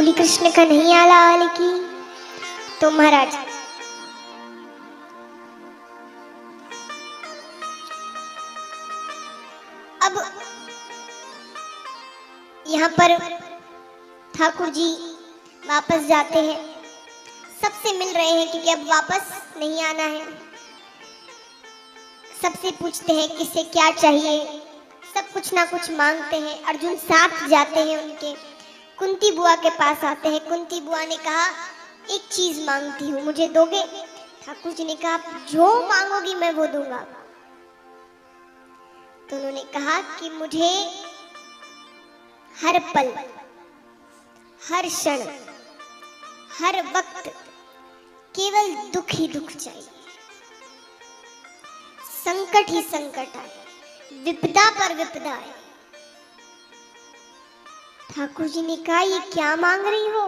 बोली कृष्ण कन्हैया लाल की। तो महाराज अब यहाँ पर ठाकुर जी वापस जाते हैं, सबसे मिल रहे हैं क्योंकि अब वापस नहीं आना है। सबसे पूछते हैं किसे क्या चाहिए, सब कुछ ना कुछ मांगते हैं। अर्जुन साथ जाते हैं उनके, कुंती बुआ के पास आते हैं। कुंती बुआ ने कहा एक चीज मांगती हूँ, मुझे दोगे? ठाकुर जी ने कहा जो मांगोगी मैं वो दूंगा। तो उन्होंने कहा कि मुझे हर पल, हर क्षण, हर वक्त केवल दुख ही दुख चाहिए, संकट ही संकट आए, विपदा पर विपदा आए। ठाकुर जी ने कहा ये क्या मांग रही हो?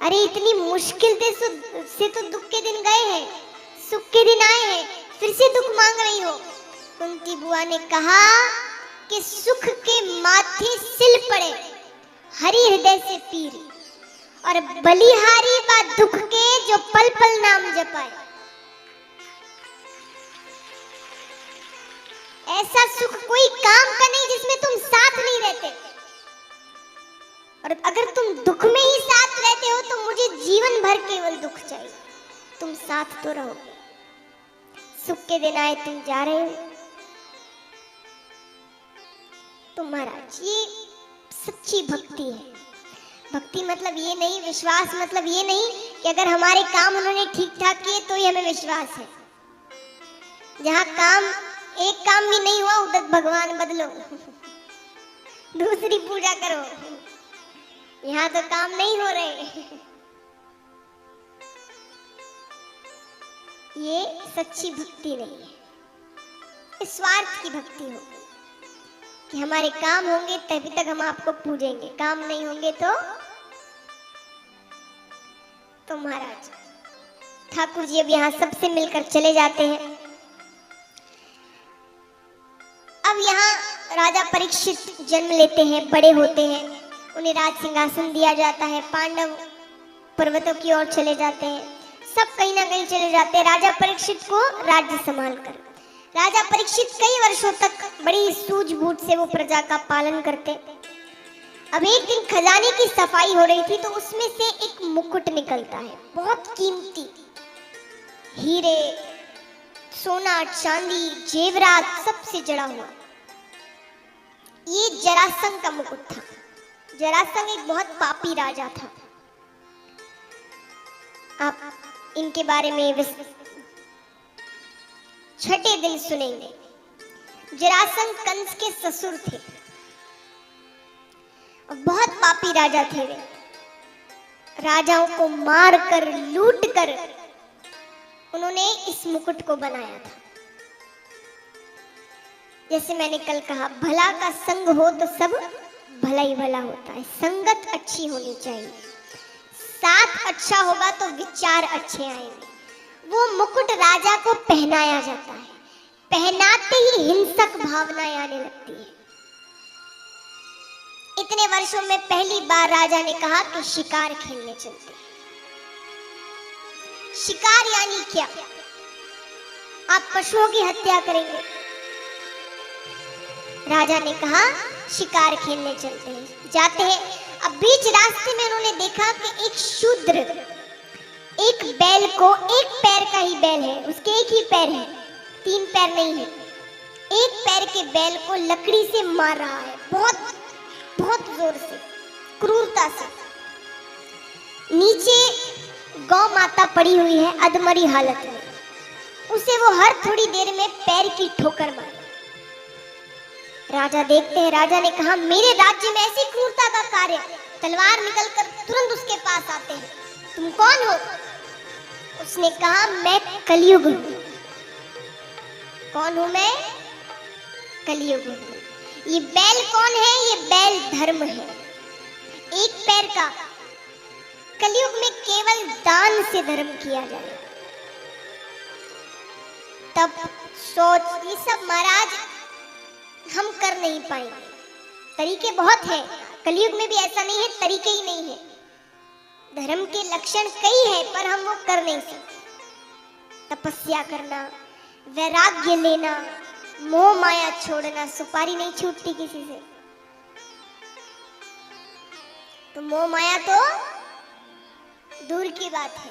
अरे इतनी मुश्किल से तो दुख के दिन गए हैं, सुख के दिन आए हैं, फिर से दुख मांग रही हो। कुंती बुआ ने कहा कि सुख के माथे सिल पड़े, हरि हृदय से पीर, और बलिहारी बा दुख के जो पल पल नाम जपाए। ऐसा सुख कोई काम का नहीं जिसमें तुम साथ नहीं रहते, और अगर तुम दुख में ही साथ रहते हो तो मुझे जीवन भर केवल दुख चाहिए, तुम साथ तो रहो। सुख के दिन आए तुम जा रहे हो। तो महाराज ये सच्ची भक्ति है। भक्ति मतलब ये नहीं, विश्वास मतलब ये नहीं कि अगर हमारे काम उन्होंने ठीक ठाक किए तो ही हमें विश्वास है। जहाँ काम एक काम भी नहीं हुआ उधर भगवान बदलो, दूसरी पूजा करो। यहाँ तो काम नहीं हो रहे। ये सच्ची भक्ति नहीं है, इस स्वार्थ की भक्ति हो कि हमारे काम होंगे तभी तक हम आपको पूजेंगे, काम नहीं होंगे तो महाराज ठाकुर जी अब यहाँ सबसे मिलकर चले जाते हैं। अब यहाँ राजा परीक्षित जन्म लेते हैं, बड़े होते हैं, उन्हें राज सिंहासन दिया जाता है। पांडव पर्वतों की ओर चले जाते हैं, सब कहीं ना कहीं चले जाते हैं राजा परीक्षित को राज्य संभाल कर। राजा परीक्षित कई वर्षों तक बड़ी सूझबूझ से वो प्रजा का पालन करते। अब एक दिन खजाने की सफाई हो रही थी तो उसमें से एक मुकुट निकलता है, बहुत कीमती, हीरे, सोना, चांदी, जेवरात सबसे जड़ा हुआ। ये जरासंध का मुकुट था। जरासंध एक बहुत पापी राजा था। आप इनके बारे में छठे दिन सुनेंगे। जरासंध कंस के ससुर थे और बहुत पापी राजा थे वे। राजाओं को मार कर, लूट कर उन्होंने इस मुकुट को बनाया था। जैसे मैंने कल कहा, भला का संग हो तो सब भला ही भला होता है। संगत अच्छी होनी चाहिए, साथ अच्छा होगा तो विचार अच्छे आएंगे। वो मुकुट राजा को पहनाया जाता है, पहनाते ही हिंसक भावनाएं आने लगती है। इतने वर्षों में पहली बार राजा ने कहा कि शिकार खेलने चलते। शिकार यानी क्या? आप पशुओं की हत्या करेंगे। राजा ने कहा शिकार खेलने चलते हैं। जाते हैं, अब बीच रास्ते में उन्होंने देखा कि एक शूद्र एक बैल को, एक पैर का ही बैल है, उसके एक ही पैर है, तीन पैर नहीं है, एक पैर के बैल को लकड़ी से मार रहा है, बहुत बहुत जोर से, क्रूरता से। नीचे गौ माता पड़ी हुई है अधमरी हालत में, उसे वो हर थोड़ी देर में पैर की ठोकर मारे। राजा देखते हैं, राजा ने कहा मेरे राज्य में ऐसी क्रूरता का कार्य। तलवार निकलकर तुरंत उसके पास आते हैं, तुम कौन हो? उसने कहा मैं कलयुग हूं। कौन हूं मैं? कलयुग हूं। ये बैल कौन है? ये बैल धर्म है, एक पैर का। कलयुग में केवल दान से धर्म किया जाए। तब सोच, ये सब महाराज हम कर नहीं पाएंगे, तरीके बहुत हैं, कलयुग में भी ऐसा नहीं है, तरीके ही नहीं है। धर्म के लक्षण कई है पर हम वो कर नहीं सकते। तपस्या करना, वैराग्य लेना, मोह माया छोड़ना। सुपारी नहीं छूटती किसी से, तो मोह माया तो दूर की बात है।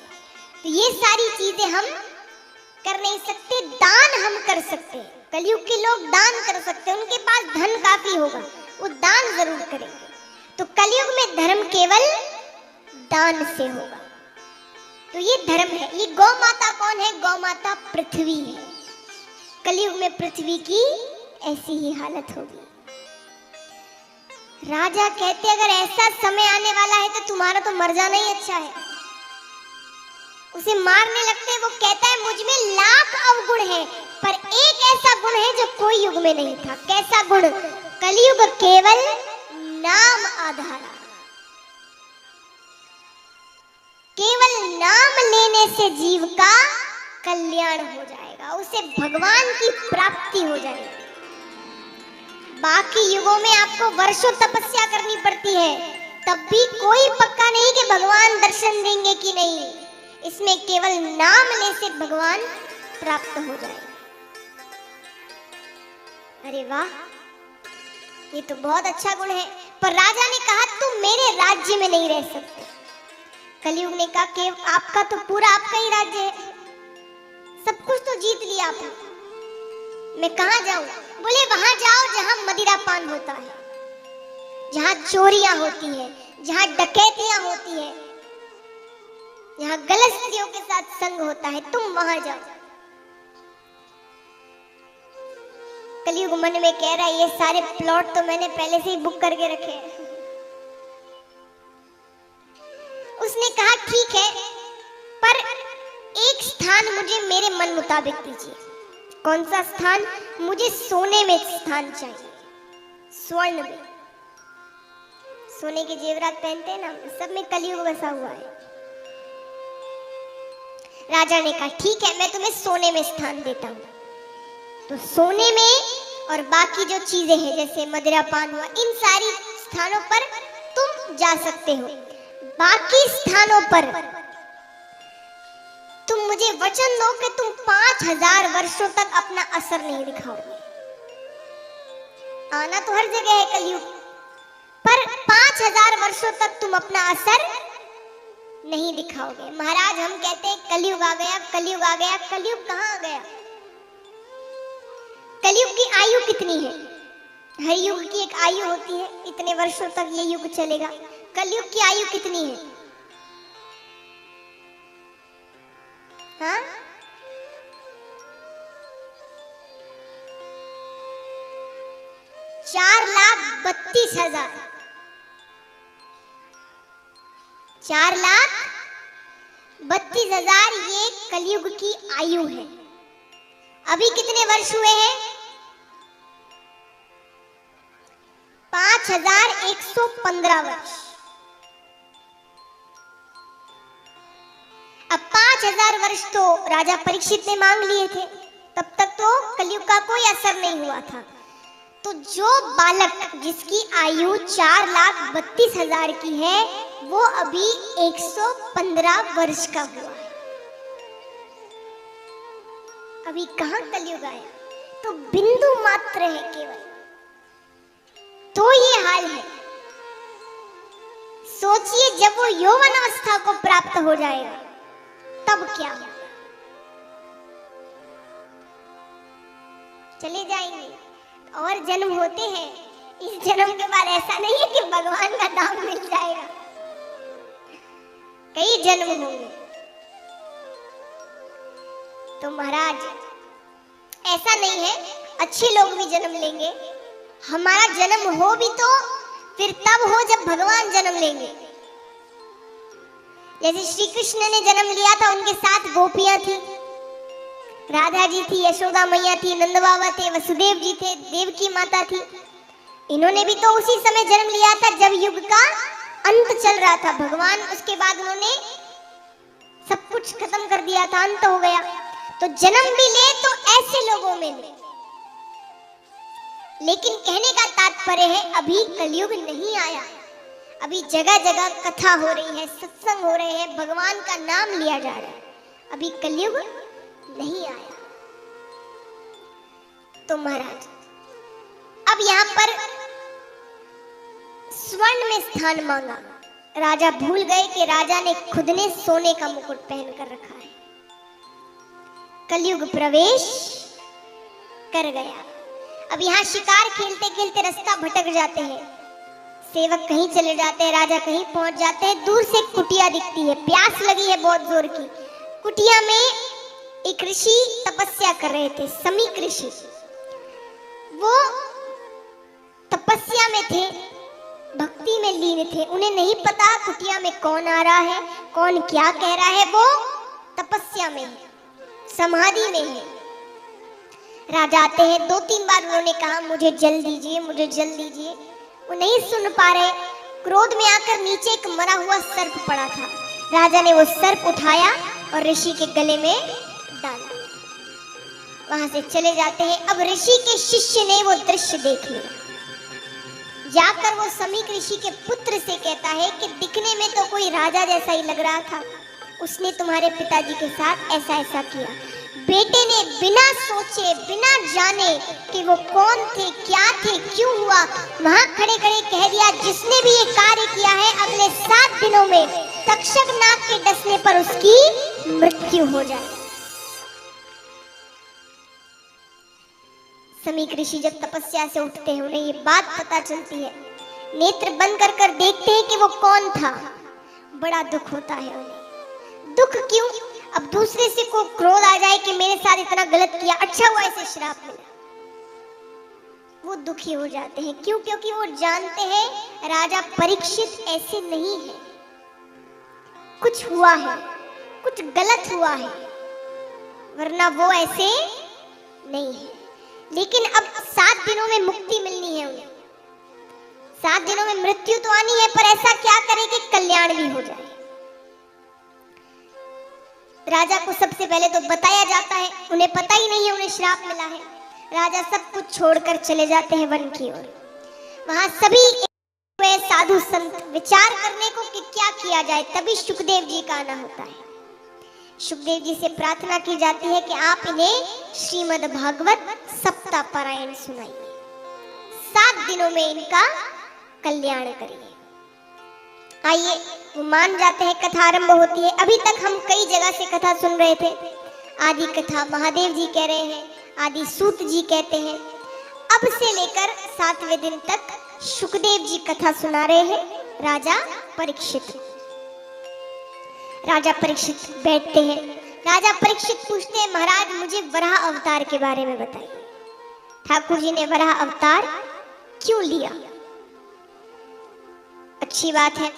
तो ये सारी चीजें हम कर नहीं सकते। दान हम कर सकते हैं। कलयुग के लोग दान कर सकते हैं, उनके पास धन काफी होगा, वो दान जरूर करेंगे। तो कलयुग में धर्म केवल दान से होगा। तो ये धर्म है। ये गौ माता कौन है? गौ माता पृथ्वी है। कलयुग में पृथ्वी की ऐसी ही हालत होगी। राजा कहते अगर ऐसा समय आने वाला है तो तुम्हारा तो मर जाना ही अच्छा है। उसे मारने लगते, वो कहता है मुझ में लाख अवगुण है पर एक ऐसा गुण है जो कोई युग में नहीं था। कैसा गुण? कलयुग केवल नाम आधारा। केवल नाम लेने से जीव का कल्याण हो जाएगा, उसे भगवान की प्राप्ति हो जाएगी। बाकी युगों में आपको वर्षों तपस्या करनी पड़ती है, तब भी कोई पक्का नहीं कि भगवान दर्शन देंगे कि नहीं। इसमें केवल नाम ले से भगवान प्राप्त हो जाएगा। अरे वाह, ये तो बहुत अच्छा गुण है। पर राजा ने कहा तुम मेरे राज्य में नहीं रह सकते। कलयुग ने कहा कि आपका तो पूरा आपका ही राज्य है, सब कुछ तो जीत लिया आपने, मैं कहां जाऊं? बोले वहां जाओ जहां मदिरा पान होता है, जहां चोरियां होती है, जहां डकैतियां होती है, जहां गलत स्त्रियों के साथ संग होता है, तुम वहां जाओ। कलयुग मन में कह रहा है ये सारे प्लॉट तो मैंने पहले से ही बुक करके रखे हैं। उसने कहा ठीक है, पर एक स्थान मुझे मेरे मन मुताबिक दीजिए। कौन सा स्थान? मुझे सोने में स्थान चाहिए, स्वर्ण में। सोने के जेवरात पहनते हैं ना, सब में कलयुग बसा हुआ है। राजा ने कहा ठीक है, मैं तुम्हें सोने में स्थान देता हूं। तो सोने में और बाकी जो चीजें हैं जैसे मदिरा पान हुआ, इन सारी स्थानों पर तुम जा सकते हो। बाकी स्थानों पर तुम मुझे वचन दो कि तुम 5000 वर्षों तक अपना असर नहीं दिखाओगे। आना तो हर जगह है कलयुग, पर 5000 वर्षों तक तुम अपना असर नहीं दिखाओगे। महाराज हम कहते हैं कलयुग आ गया, कलयुग आ गया। कलयुग कहाँ आ गया? कलयुग की आयु कितनी है? हर युग की एक आयु होती है, इतने वर्षों तक ये युग चलेगा। कलयुग की आयु कितनी है? हाँ? चार लाख 32,000। 4,32,000 ये कलयुग की आयु है। अभी कितने वर्ष हुए हैं? 5,115 वर्ष। अब 5,000 वर्ष तो राजा परीक्षित ने मांग लिए थे, तब तक तो कलयुग का कोई असर नहीं हुआ था। तो जो बालक जिसकी आयु 4,32,000 की है, वो अभी 115 वर्ष का हुआ है। अभी कहां कलयुग आया? तो बिंदु मात्र है केवल, तो ये हाल है। सोचिए जब वो यौवन अवस्था को प्राप्त हो जाएगा तब क्या होगा? चले जाएंगे और जन्म होते हैं। इस जन्म के बाद ऐसा नहीं है कि भगवान का धाम मिल जाएगा, कई जन्म होंगे। तो महाराज ऐसा नहीं है, अच्छे लोग भी जन्म लेंगे। हमारा जन्म हो भी तो फिर तब हो जब भगवान जन्म लेंगे। जैसे श्री कृष्ण ने जन्म लिया था, उनके साथ गोपियां थी, राधा जी थी, यशोदा मैया थी, नंद बाबा थे, वसुदेव जी थे, देवकी माता थी। इन्होंने भी तो उसी समय जन्म लिया था जब युग का अंत चल रहा था। भगवान उसके बाद उन्होंने सब कुछ खत्म कर दिया था, अंत हो गया। तो जन्म भी ले तो ऐसे लोगों में ले। लेकिन कहने का तात्पर्य है अभी कलयुग नहीं आया, अभी जगह जगह कथा हो रही है, सत्संग हो रहे हैं, भगवान का नाम लिया जा रहा है, अभी कलयुग नहीं आया। तो महाराज अब यहाँ पर स्वर्ण में स्थान मांगा। राजा भूल गए कि राजा ने खुद ने सोने का मुकुट पहन कर रखा है। कलयुग प्रवेश कर गया। अब यहाँ शिकार खेलते खेलते रास्ता भटक जाते हैं, सेवक कहीं चले जाते हैं, राजा कहीं पहुंच जाते हैं। दूर से एक कुटिया दिखती है, प्यास लगी है बहुत जोर की। कुटिया में एक ऋषि तपस्या कर रहे थे, समीक ऋषि। वो तपस्या में थे, भक्ति में लीन थे। उन्हें नहीं पता कुटिया में कौन आ रहा है, कौन क्या कह रहा है। वो तपस्या में है, समाधि में है। राजा आते हैं, 2-3 बार उन्होंने कहा मुझे जल दीजिए, मुझे जल दीजिए। वो नहीं सुन पा रहे। क्रोध में आकर नीचे एक मरा हुआ सर्प पड़ा था। राजा ने वो सर्प उठाया और ऋषि के गले में डाला। वहां से चले जाते हैं। अब ऋषि के शिष्य ने वो दृश्य देख लिया। जाकर वो समीक ऋषि के पुत्र से कहता है कि दिखने में तो कोई राजा जैसा ही लग रहा था, उसने तुम्हारे पिताजी के साथ ऐसा ऐसा किया। बेटे ने बिना सोचे बिना जाने कि वो कौन थे, क्या थे, क्यों हुआ, वहां खड़े खड़े कह दिया जिसने भी ये कार्य किया है अगले 7 दिनों में तक्षक नाग के डसने पर उसकी मृत्यु हो जाए। समीक ऋषि जब तपस्या से उठते हैं, उन्हें ये बात पता चलती है। नेत्र बंद कर कर देखते हैं कि वो कौन था। बड़ा दुख होता है उन्हें। दुख क्यों? अब दूसरे से को क्रोध आ जाए कि मेरे साथ इतना गलत किया, अच्छा हुआ इसे श्राप मिला। वो दुखी हो जाते हैं। क्यों? क्योंकि वो जानते हैं राजा परीक्षित ऐसे नहीं है, कुछ हुआ है, कुछ गलत हुआ है, वरना वो ऐसे नहीं है। लेकिन अब 7 दिनों में मुक्ति मिलनी है उन्हें। 7 दिनों में मृत्यु तो आनी है, पर ऐसा क्या करें कि कल्याण भी हो जाए। राजा को सबसे पहले तो बताया जाता है, उन्हें पता ही नहीं है उन्हें श्राप मिला है। राजा सब कुछ छोड़कर चले जाते हैं वन की ओर। वहां सभी साधु संत विचार करने को कि क्या किया जाए। तभी सुखदेव जी का आना होता है। सुखदेव जी से प्रार्थना की जाती है कि आप इन्हें श्रीमद् भागवत सप्ताह पारायण सुनाइए, 7 दिनों में इनका कल्याण करिए। आइए, वो मान जाते हैं। कथा आरंभ होती है। अभी तक हम कई जगह से कथा सुन रहे थे। आदि कथा महादेव जी कह रहे हैं, आदि सूत जी कहते हैं। अब से लेकर 7वें दिन तक सुखदेव जी कथा सुना रहे हैं राजा परीक्षित। राजा परीक्षित बैठते हैं। राजा परीक्षित पूछते हैं, महाराज मुझे वराह अवतार के बारे में बताइए। ठाकुर जी ने वराह अवतार क्यों लिया? अच्छी बात है।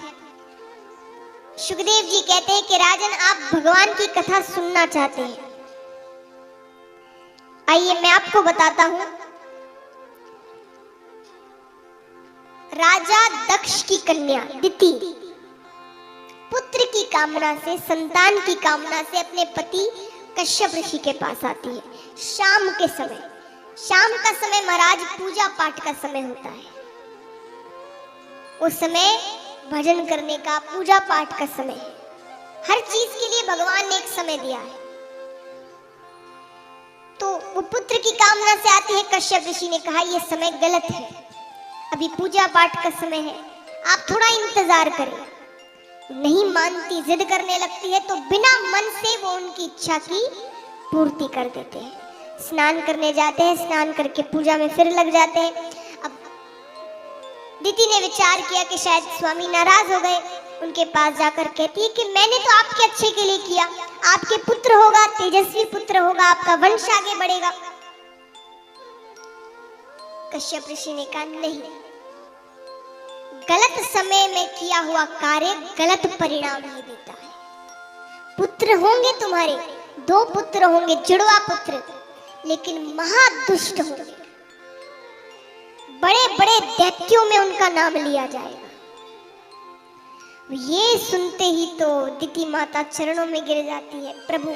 सुखदेव जी कहते हैं कि राजन, आप भगवान की कथा सुनना चाहते हैं। आइए मैं आपको बताता हूं। राजा दक्ष की कन्या दिति पुत्र की कामना से, संतान की कामना से अपने पति कश्यप ऋषि के पास आती है। शाम के समय, शाम का समय महाराज पूजा पाठ का समय होता है। उस समय भजन करने का, पूजा पाठ का समय है। हर चीज के लिए भगवान ने एक समय दिया है। तो वो पुत्र की कामना से आती है। कश्यप ऋषि ने कहा यह समय गलत है, अभी पूजा पाठ का समय है, आप थोड़ा इंतजार करें। नहीं मानती, जिद करने लगती है, तो बिना मन से वो उनकी इच्छा की पूर्ति कर देते हैं। स्नान करने जाते हैं, स्नान करके पूजा में फिर लग जाते हैं। अब दिति ने विचार किया कि शायद स्वामी नाराज हो गए। उनके पास जाकर कहती है कि मैंने तो आपके अच्छे के लिए किया, आपके पुत्र होगा, तेजस्वी पुत्र होगा, आपका वंश आगे बढ़ेगा। कश्यप ऋषि ने कहा नहीं, गलत समय में किया हुआ कार्य गलत परिणाम ही देता है। पुत्र होंगे तुम्हारे, 2 पुत्र होंगे, जुड़वा पुत्र, लेकिन महादुष्ट होंगे। बड़े बड़े दैत्यों में उनका नाम लिया जाएगा। ये सुनते ही तो दिति माता चरणों में गिर जाती है। प्रभु,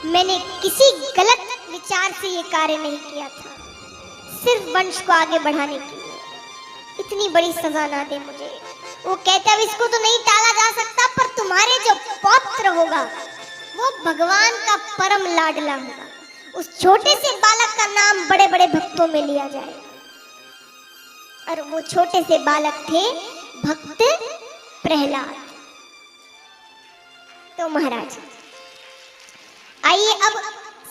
मैंने किसी गलत विचार से ये कार्य नहीं किया था, सिर्फ वंश को आगे बढ़ाने के लिए। इतनी बड़ी सजा ना दे मुझे, वो कहते अब इसको तो नहीं टाला जा सकता, पर तुम्हारे जो पौत्र होगा वो भगवान का परम लाडला होगा। उस छोटे से बालक का नाम बड़े बड़े भक्तों में लिया जाएगा। और वो छोटे से बालक थे भक्त प्रहलाद। तो महाराज आइए, अब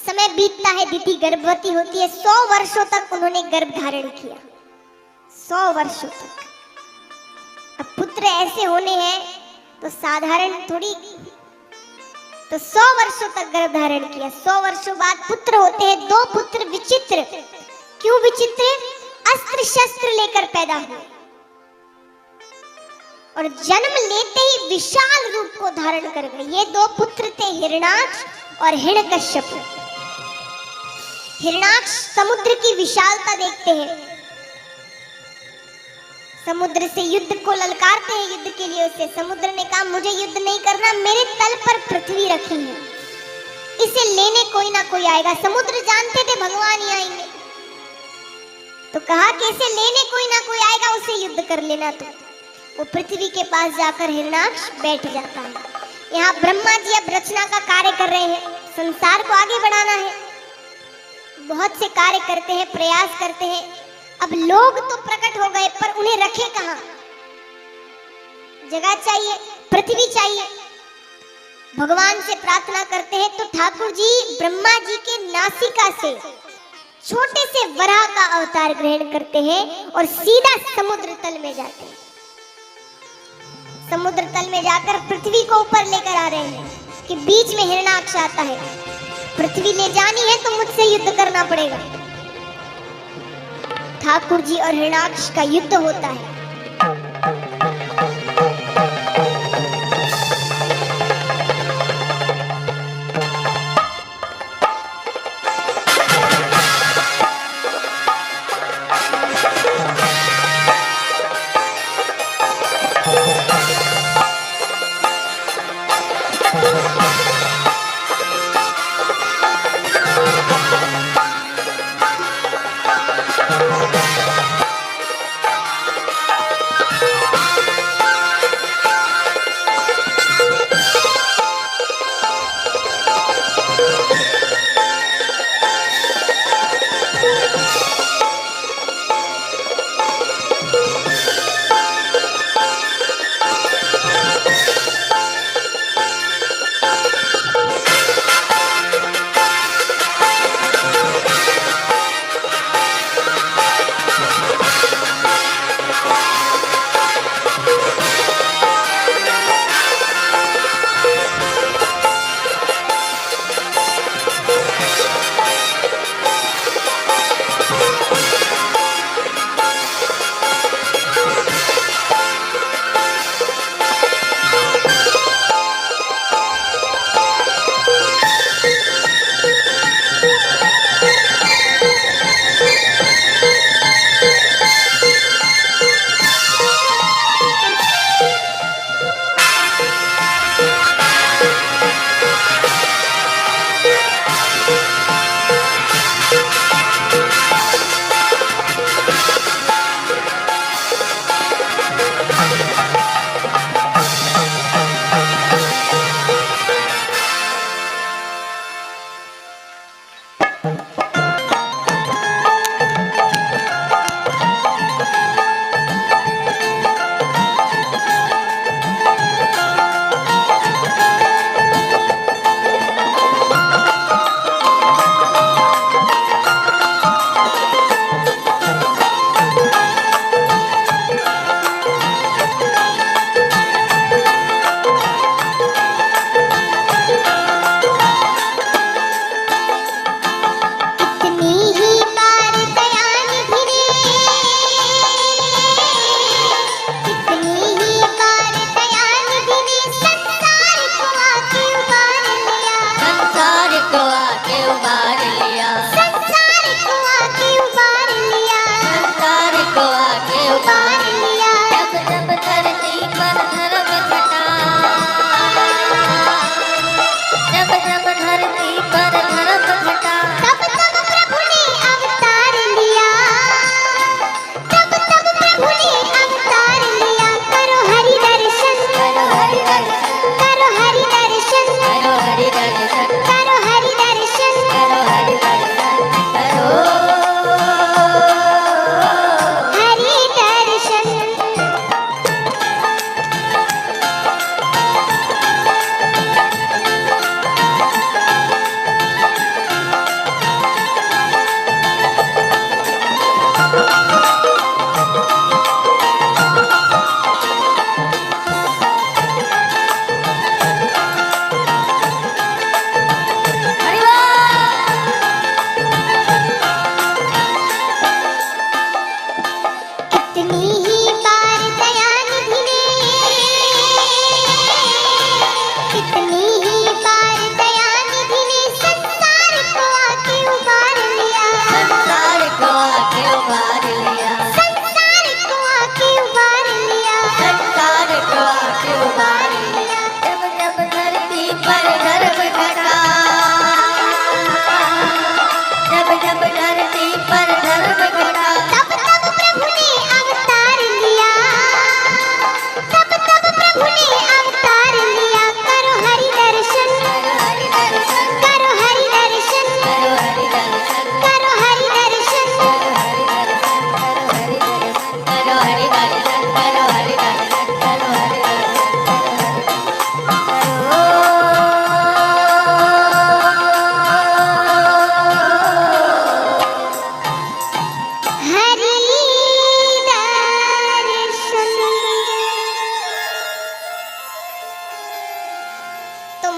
समय बीतता है, दीति गर्भवती होती है। 100 वर्षों तक उन्होंने गर्भ धारण किया, 100 वर्षों तक। अब पुत्र ऐसे होने हैं तो साधारण थोड़ी, तो 100 वर्षों तक गर्भ धारण किया। 100 वर्षों बाद पुत्र होते हैं, 2 पुत्र विचित्र। क्यों विचित्र? अस्त्र शस्त्र लेकर पैदा हुए और जन्म लेते ही विशाल रूप को धारण कर गए। ये 2 पुत्र थे, हिरणाक्ष और हिरण्यकश्यप। हिरणाक्ष समुद्र की विशालता देखते हैं, समुद्र से युद्ध को ललकारते हैं, युद्ध के लिए उसे। समुद्र ने कहा मुझे युद्ध नहीं करना, मेरे तल पर पृथ्वी रखी है, इसे लेने कोई ना कोई आएगा। समुद्र जानते थे भगवान ही आएंगे, तो कहा कि इसे लेने कोई ना कोई आएगा, उसे युद्ध कर लेना। तो वो पृथ्वी के पास जाकर हिरणाक्ष बैठ जाता है। यहाँ ब्रह्मा जी अब रचना का कार्य कर रहे हैं, संसार को आगे बढ़ाना है, बहुत से कार्य करते हैं, प्रयास करते हैं। अब लोग तो प्रकट हो गए, पर उन्हें रखे कहां? जगह चाहिए, पृथ्वी चाहिए। भगवान से प्रार्थना करते हैं तो ठाकुर जी ब्रह्मा जी के नासिका से छोटे से वराह का अवतार ग्रहण करते हैं और सीधा समुद्र तल में जाते हैं। समुद्र तल में जाकर पृथ्वी को ऊपर लेकर आ रहे हैं कि बीच में हिरणाक्ष आता है। पृथ्वी ले जानी है तो मुझसे युद्ध करना पड़ेगा। ठाकुर जी और हिरणाक्ष का युद्ध होता है।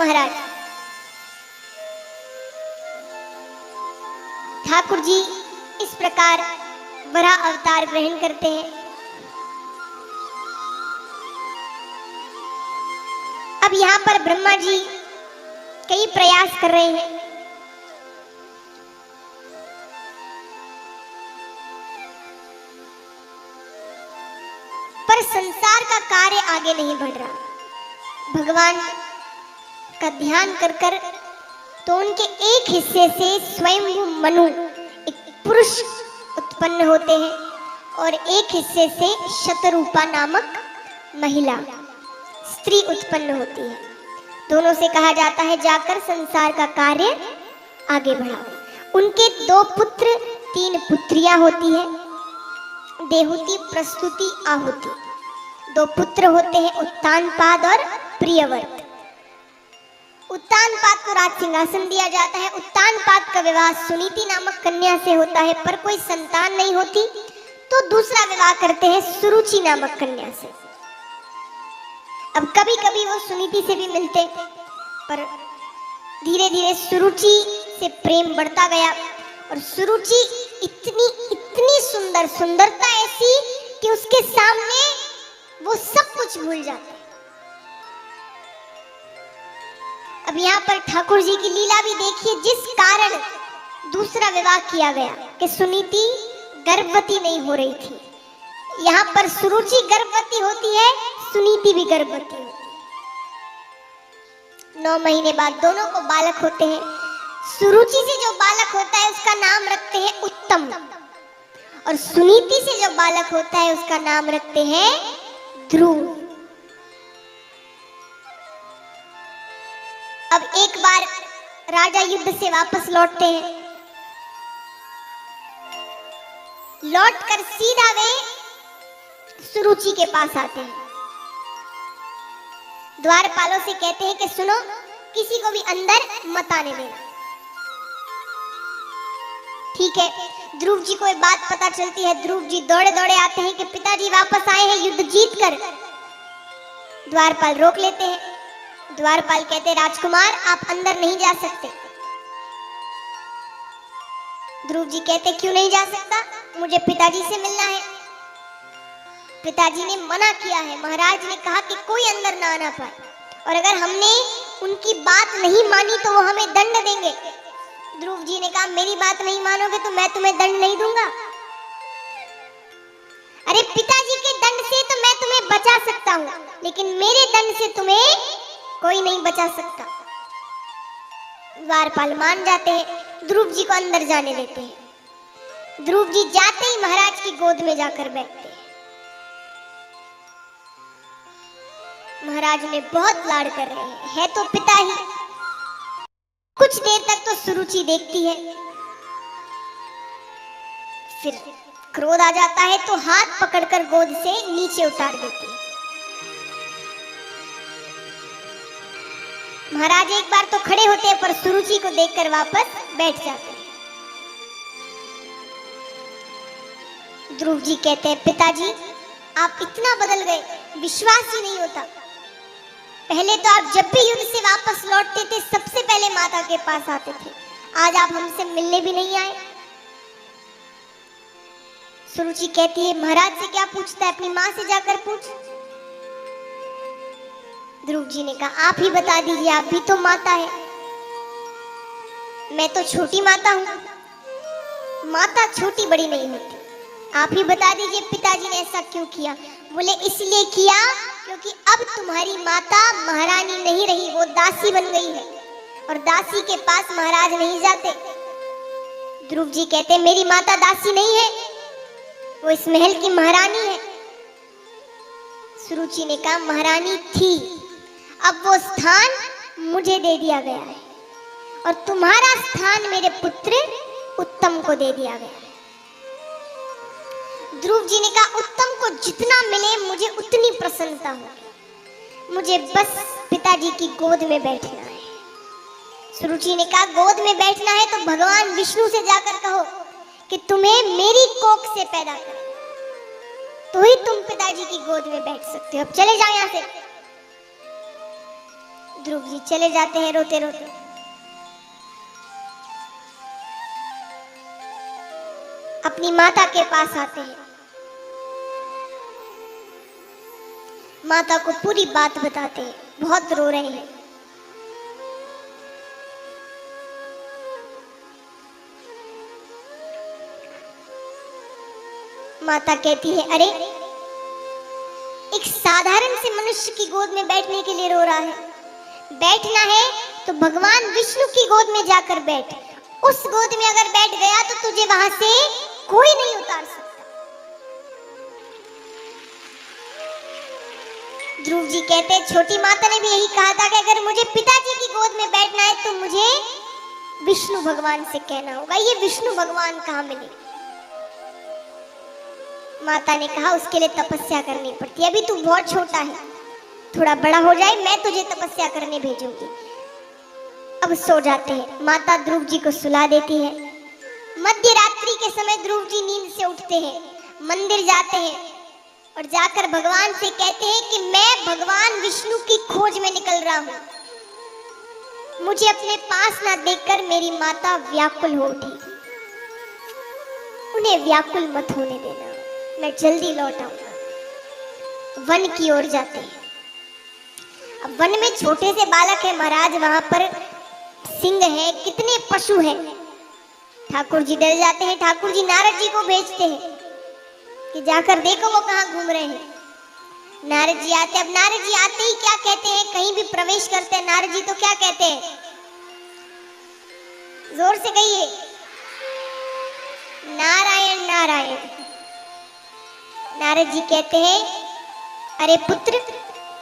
महाराज। ठाकुर जी इस प्रकार वराह अवतार ग्रहण करते हैं। अब यहाँ पर ब्रह्मा जी कई प्रयास कर रहे हैं। पर संसार का कार्य आगे नहीं बढ़ रहा। भगवान का ध्यान कर कर तो उनके एक हिस्से से स्वयं मनु एक पुरुष उत्पन्न होते हैं और एक हिस्से से शतरूपा नामक महिला स्त्री उत्पन्न होती है। दोनों से कहा जाता है जाकर संसार का कार्य आगे बढ़ाओ। उनके 2 पुत्र 3 पुत्रियां होती है, देहुति प्रस्तुति आहुति। 2 पुत्र होते हैं उत्तानपाद और प्रियव्रत। उत्तानपाद को राज सिंहासन दिया जाता है। उत्तानपाद का विवाह सुनीति नामक कन्या से होता है, पर कोई संतान नहीं होती तो दूसरा विवाह करते हैं सुरुचि नामक कन्या से। अब कभी कभी वो सुनीति से भी मिलते, पर धीरे धीरे सुरुचि से प्रेम बढ़ता गया और सुरुचि इतनी सुंदर, सुंदरता ऐसी कि उसके सामने वो सब कुछ भूल जाते। अब यहाँ पर ठाकुर जी की लीला भी देखिए, जिस कारण दूसरा विवाह किया गया कि सुनीति गर्भवती नहीं हो रही थी, यहाँ पर सुरुचि गर्भवती होती है, सुनीति भी गर्भवती होती है। 9 महीने बाद दोनों को बालक होते हैं। सुरुचि से जो बालक होता है उसका नाम रखते हैं उत्तम और सुनीति से जो बालक होता है उसका नाम रखते हैं ध्रुव। अब एक बार राजा युद्ध से वापस लौटते हैं। लौटकर सीधा वे सुरुचि के पास आते हैं। द्वारपालों से कहते हैं कि सुनो, किसी को भी अंदर मत आने देना। ठीक है, ध्रुव जी को एक बात पता चलती है। ध्रुव जी दौड़े दौड़े आते हैं कि पिताजी वापस आए हैं युद्ध जीत कर। द्वारपाल रोक लेते हैं। द्वारपाल कहते हैं राजकुमार आप अंदर नहीं जा सकते। ध्रुव जी कहते क्यों नहीं जा सकता, मुझे पिताजी से मिलना है। पिताजी ने मना किया है, महाराज ने कहा कि कोई अंदर ना आना पाए और अगर हमने उनकी बात नहीं मानी तो वो हमें दंड देंगे। ध्रुव जी ने कहा मेरी बात नहीं मानोगे तो मैं तुम्हें दंड नहीं दूंगा। अरे पिताजी के दंड से तो मैं तुम्हें बचा सकता हूँ, लेकिन मेरे दंड से तुम्हें कोई नहीं बचा सकता। द्वारपाल मान जाते हैं, ध्रुव जी को अंदर जाने देते हैं। ध्रुव जी जाते ही महाराज की गोद में जाकर बैठते हैं। महाराज ने बहुत लाड़ कर रहे हैं, है तो पिता ही। कुछ देर तक तो सुरुचि देखती है, फिर क्रोध आ जाता है तो हाथ पकड़कर गोद से नीचे उतार देती है। महाराज एक बार तो खड़े होते हैं पर सुरुचि को देखकर वापस बैठ जाते हैं। ध्रुव जी कहते हैं पिताजी आप इतना बदल गए, विश्वास ही नहीं होता। पहले तो आप जब भी युद्ध से वापस लौटते थे सबसे पहले माता के पास आते थे, आज आप हमसे मिलने भी नहीं आए। सुरुचि कहती है महाराज से क्या पूछता है, अपनी माँ से जाकर पूछ। ध्रुव जी ने कहा आप ही बता दीजिए, आप भी तो माता है, मैं तो छोटी माता हूँ। माता छोटी बड़ी नहीं होती, आप ही बता दीजिए पिताजी ने ऐसा क्यों किया। बोले इसलिए किया क्योंकि अब तुम्हारी माता महारानी नहीं रही, वो दासी बन गई है और दासी के पास महाराज नहीं जाते। ध्रुव जी कहते मेरी माता दासी नहीं है, वो इस महल की महारानी है। सुरुचि ने कहा महारानी थी, अब वो स्थान मुझे दे दिया गया है और तुम्हारा स्थान मेरे पुत्र उत्तम को दे दिया गया है। ध्रुव जी ने कहा उत्तम को जितना मिले मुझे उतनी प्रसन्नता होगी, मुझे बस पिताजी की गोद में बैठना है। सुरुचि ने कहा गोद में बैठना है तो भगवान विष्णु से जाकर कहो कि तुम्हें मेरी कोख से पैदा कर, तो ही तुम पिताजी की गोद में बैठ सकते हो। अब चले जाओ यहाँ से। ध्रुव जी चले जाते हैं रोते रोते। अपनी माता के पास आते हैं, माता को पूरी बात बताते हैं, बहुत रो रहे हैं। माता कहती है, अरे एक साधारण से मनुष्य की गोद में बैठने के लिए रो रहा है। बैठना है तो भगवान विष्णु की गोद में जाकर बैठ। उस गोद में अगर बैठ गया तो तुझे वहां से कोई नहीं उतार सकता। ध्रुव जी कहते हैं, छोटी माता ने भी यही कहा था कि अगर मुझे पिताजी की गोद में बैठना है तो मुझे विष्णु भगवान से कहना होगा। ये विष्णु भगवान कहाँ मिले? माता ने कहा, उसके लिए तपस्या करनी पड़ती है। अभी तू बहुत छोटा है, थोड़ा बड़ा हो जाए मैं तुझे तपस्या करने भेजूंगी। अब सो जाते हैं। माता ध्रुव जी को सुला देती है। मध्य रात्रि के समय ध्रुव जी नींद से उठते हैं, मंदिर जाते हैं और जाकर भगवान से कहते हैं कि मैं भगवान विष्णु की खोज में निकल रहा हूं। मुझे अपने पास ना देखकर मेरी माता व्याकुल हो उठी। उन्हें व्याकुल मत होने देना, मैं जल्दी लौट आऊंगा। वन की ओर जाते हैं। अब वन में छोटे से बालक है महाराज, वहां पर सिंह है, कितने पशु हैं। ठाकुर जी डर जाते हैं। ठाकुर जी नारद जी को भेजते हैं कि जाकर देखो वो कहाँ घूम रहे हैं। नारद जी आते। अब नारद जी आते ही क्या कहते हैं, कहीं भी प्रवेश करते हैं नारद जी तो क्या कहते हैं? जोर से कहिए, नारायण नारायण। नारद जी कहते हैं, अरे पुत्र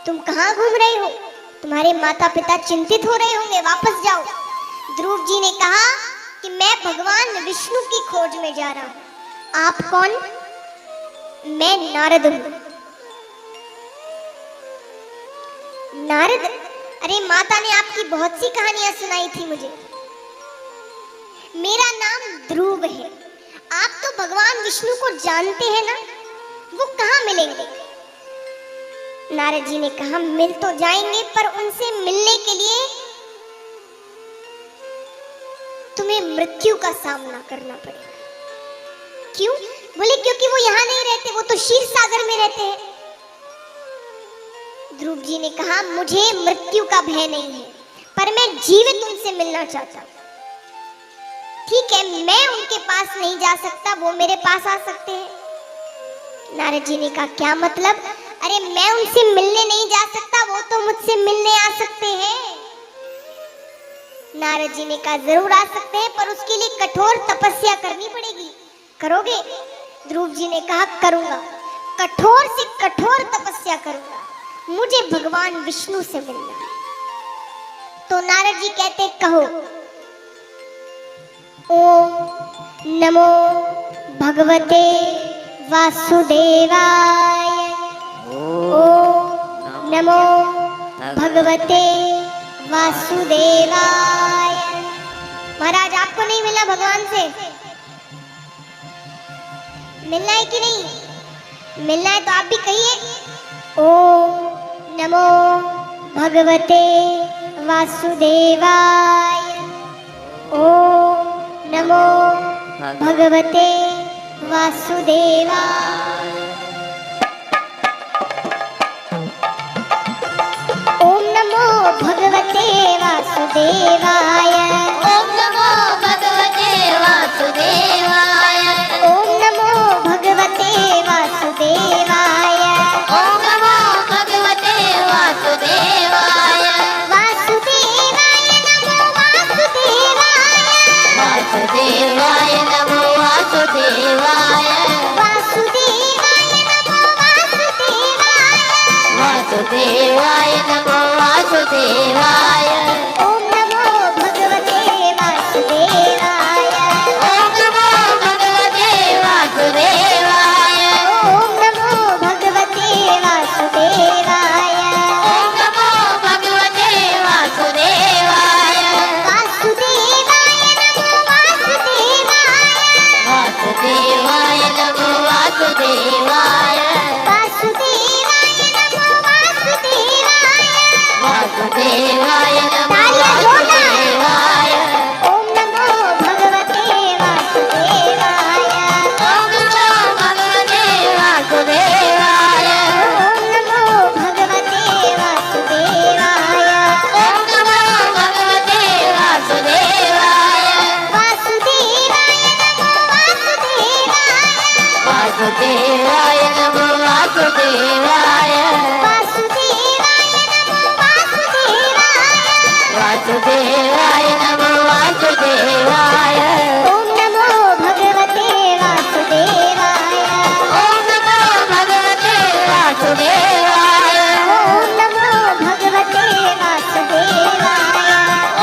तुम कहाँ घूम रहे हो? तुम्हारे माता पिता चिंतित हो रहे होंगे, वापस जाओ। ध्रुव जी ने कहा कि मैं भगवान विष्णु की खोज में जा रहा हूं। आप कौन? मैं नारद हूं। नारद? अरे माता ने आपकी बहुत सी कहानियां सुनाई थी मुझे। मेरा नाम ध्रुव है। आप तो भगवान विष्णु को जानते हैं ना, वो कहाँ मिलेंगे? नारद जी ने कहा, मिल तो जाएंगे पर उनसे मिलने के लिए तुम्हें मृत्यु का सामना करना पड़ेगा। क्यों? बोले क्योंकि वो यहाँ नहीं रहते, वो तो क्षीर सागर में रहते हैं। ध्रुव जी ने कहा, मुझे मृत्यु का भय नहीं है, पर मैं जीवित उनसे मिलना चाहता हूं। ठीक है, मैं उनके पास नहीं जा सकता, वो मेरे पास आ सकते हैं। नारद जी ने कहा, क्या मतलब? अरे मैं उनसे मिलने नहीं जा सकता, वो तो मुझसे मिलने आ सकते हैं। नारद जी ने कहा, जरूर आ सकते हैं, पर उसके लिए कठोर तपस्या करनी पड़ेगी। करोगे? ध्रुव जी ने कहा, करूंगा, कठोर से कठोर तपस्या करूंगा। मुझे भगवान विष्णु से मिलना है। तो नारद जी कहते, कहो। ओम नमो भगवते वासुदेवाय। ओम नमो भगवते वासुदेवाय। महाराज आपको नहीं मिला भगवान से? मिलना है कि नहीं? मिलना है तो आप भी कहिए, ओम नमो भगवते वासुदेवाय। ओम नमो भगवते वासुदेवाय। ओम नमो भगवते वासुदेवाय। ओम नमो भगवते वासुदेवाय। ओम नमो भगवते वासुदेवाय। ओम नमो भगवते वासुदेवाय। वासुदेवाय नमो वासुदेवाय। वासुदेवाय नमो वासुदेवाय। वासुदेवाय नमो वासुदेवाय। वासुदेवाय नमो वासुदेवाय। ओम नमो भगवते वासुदेवाय। ओम नमो भगवते वासुदेवाय। ओम नमो भगवते वासुदेवाय। ओम नमो भगवते वासुदेवाय। वासुदेवाय नमो वासुदेवाय। वासुदेवाय नमो वासुदेवाय। वासुदेवाय नमो वासुदेवाय। वासुदेवाय नमो तालियां जोरदार। वासुदेवाय ओम नमो भगवते वासुदेवाय। ओम नमो भगवते वासुदेवाय ओम नमो भगवते वासुदेवाय। ओम नमो भगवते वासुदेवाय वासुदेवाय नमो वासुदेवाय। वासुदेवाय नमो वासुदेवाय वासुदेवाय नमो वासुदेवाय। वासुदेवाय नमो वासुदेवाय ओम नमो भगवते वासुदेवाय। ओम नमो भगवते वासुदेवाय ओम नमो भगवते वासुदेवाय।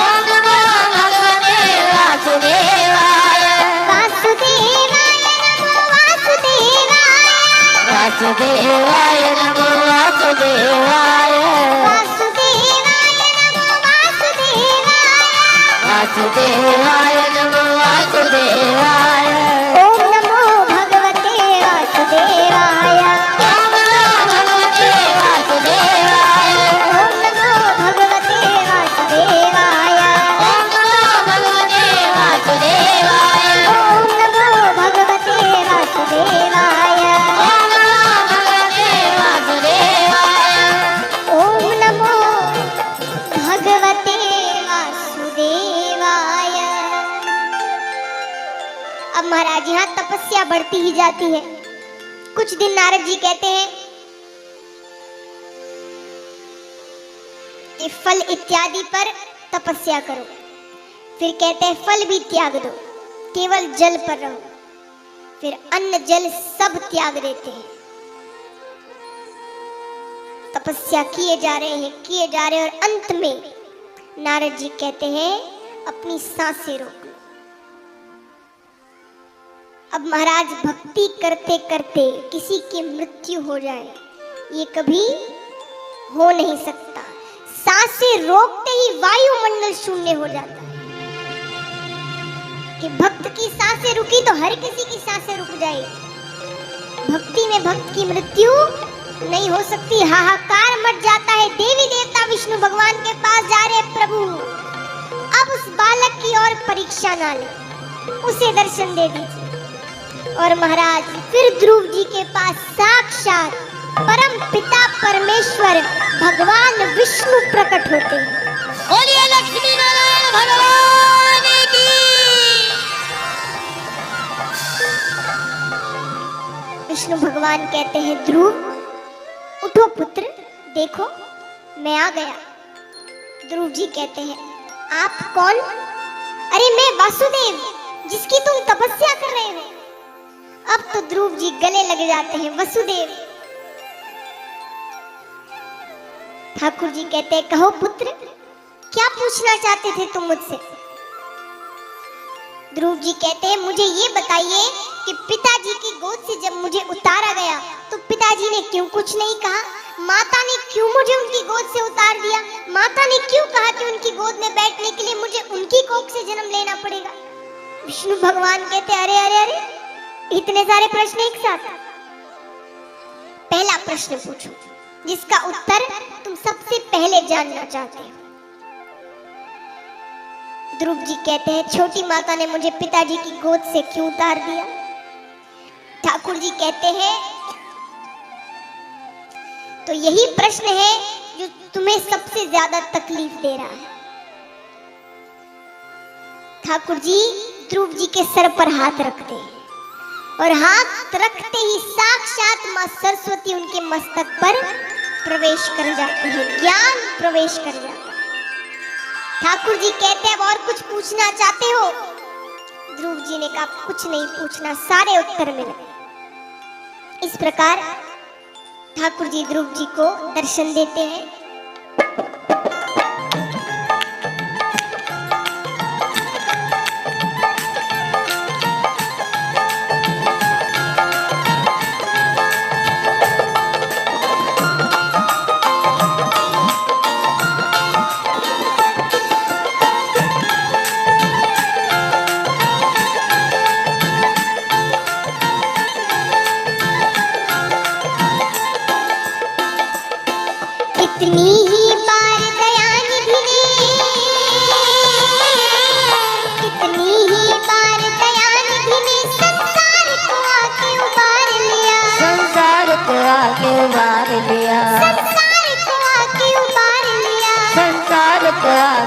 ओम नमो भगवते वासुदेवाय वासुदेवाय नमो वासुदेवाय। वासुदेवाय नमो वासुदेवाय वासुदेवाय नमो वासुदेवाय। वासुदेवाय नमो वासुदेवाय ओम नमो भगवते वासुदेवाय। ओम नमो भगवते वासुदेवाय ओम नमो भगवते वासुदेवाय। ओम नमो भगवते वासुदेवाय ओम नमो भगवते वासुदेवाय। ओम नमो भगवते वासुदेवाय ओम नमो भगवते वासुदेवाय। अब महाराज यहाँ तपस्या बढ़ती ही जाती है। कुछ दिन नारद जी कहते हैं कि फल इत्यादि पर तपस्या करो। फिर कहते हैं फल भी त्याग दो, केवल जल पर रहो। फिर अन्न जल सब त्याग देते हैं। तपस्या किए जा रहे हैं और अंत में नारद जी कहते हैं अपनी सांसें रोक लो। अब महाराज भक्ति करते करते किसी की मृत्यु हो जाए ये कभी हो नहीं सकता। सांसें रोकते ही वायुमंडल शून्य हो जाता है। कि भक्त की सांसें रुकी तो हर किसी की सांसें रुक जाएगी। भक्ति में भक्त की मृत्यु नहीं हो सकती। हाहाकार मच जाता है। देवी देवता विष्णु भगवान के पास जा रहे हैं, प्रभु अब उस बालक की और परीक्षा ना ले, उसे दर्शन दे दीजिए। और महाराज फिर ध्रुव जी के पास साक्षात परम पिता परमेश्वर भगवान विष्णु प्रकट होते हैं। बोलिए लक्ष्मी नारायण भगवान की विष्णु भगवान कहते हैं ध्रुव उठो पुत्र, देखो मैं आ गया। ध्रुव जी कहते हैं आप कौन? अरे मैं वासुदेव, जिसकी तुम तपस्या कर रहे हो। अब तो ध्रुव जी गले लग जाते हैं। वसुदेव। ठाकुर जी कहते हैं कहो पुत्र, क्या पूछना चाहते थे तुम मुझसे? ध्रुव जी कहते हैं मुझे ये बताइए कि पिताजी की गोद से जब मुझे उतारा गया तो पिताजी ने क्यों कुछ नहीं कहा? माता ने क्यों मुझे उनकी गोद से उतार दिया? माता ने क्यों कहा कि उनकी गोद में बैठने के लिए मुझे उनकी कोख से जन्म लेना पड़ेगा? विष्णु भगवान कहते अरे अरे अरे, इतने सारे प्रश्न एक साथ। पहला प्रश्न पूछो जिसका उत्तर तुम सबसे पहले जानना चाहते हो। ध्रुव जी कहते हैं छोटी माता ने मुझे पिताजी की गोद से क्यों उतार दिया? ठाकुर जी कहते हैं तो यही प्रश्न है जो तुम्हें सबसे ज्यादा तकलीफ दे रहा है। ठाकुर जी ध्रुव जी के सर पर हाथ रखते हैं और हाथ रखते ही साक्षात मां सरस्वती उनके मस्तक पर प्रवेश कर जाती है। ज्ञान प्रवेश कर जाता है। ठाकुर जी कहते हैं और कुछ पूछना चाहते हो? ध्रुव जी ने कहा कुछ नहीं पूछना, सारे उत्तर मिले। इस प्रकार ठाकुर जी ध्रुव जी को दर्शन देते हैं।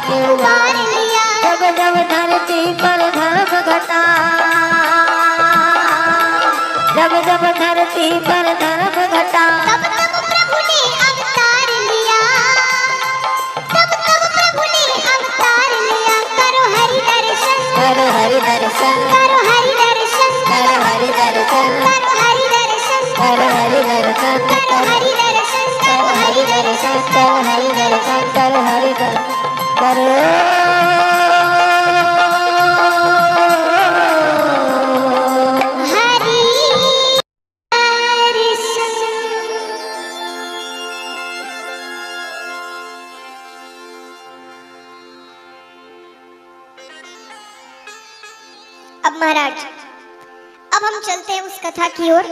के उबार लिया। जब जब धरती पर धर्म घटा, जब जब धरती पर धर्म घटा, तब तब प्रभु ने अवतार लिया, तब तब प्रभु ने अवतार लिया। करो हरि दर्शन, करो हरि दर्शन, करो हरि दर्शन, करो हरि दर्शन, करो हरि दर्शन, करो हरि दर्शन, करो हरि दर्शन, करो हरि दर्शन, करो हरि दर्शन, करो हरि दर्शन, करो अब महाराज, अब हम चलते हैं उस कथा की ओर,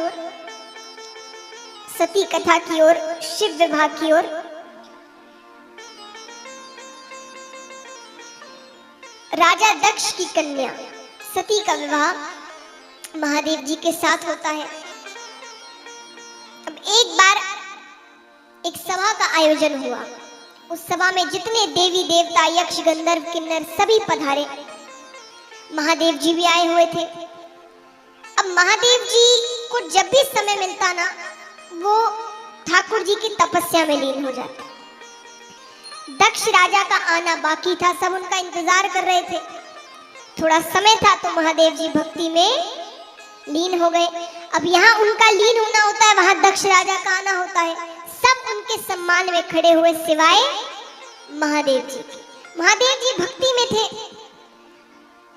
सती कथा की ओर, शिव विवाह की ओर। राजा दक्ष की कन्या सती का विवाह महादेव जी के साथ होता है। अब एक बार एक सभा का आयोजन हुआ। उस सभा में जितने देवी देवता, यक्ष, गंधर्व, किन्नर सभी पधारे। महादेव जी भी आए हुए थे। अब महादेव जी को जब भी समय मिलता ना, वो ठाकुर जी की तपस्या में लीन हो जाते। दक्ष राजा का आना बाकी था, सब उनका इंतजार कर रहे थे। थोड़ा समय था तो महादेव जी भक्ति में लीन हो गए। अब यहाँ उनका लीन होना होता है, वहां दक्ष राजा का आना होता है। सब उनके सम्मान में खड़े हुए सिवाय महादेव जी के। महादेव जी भक्ति में थे।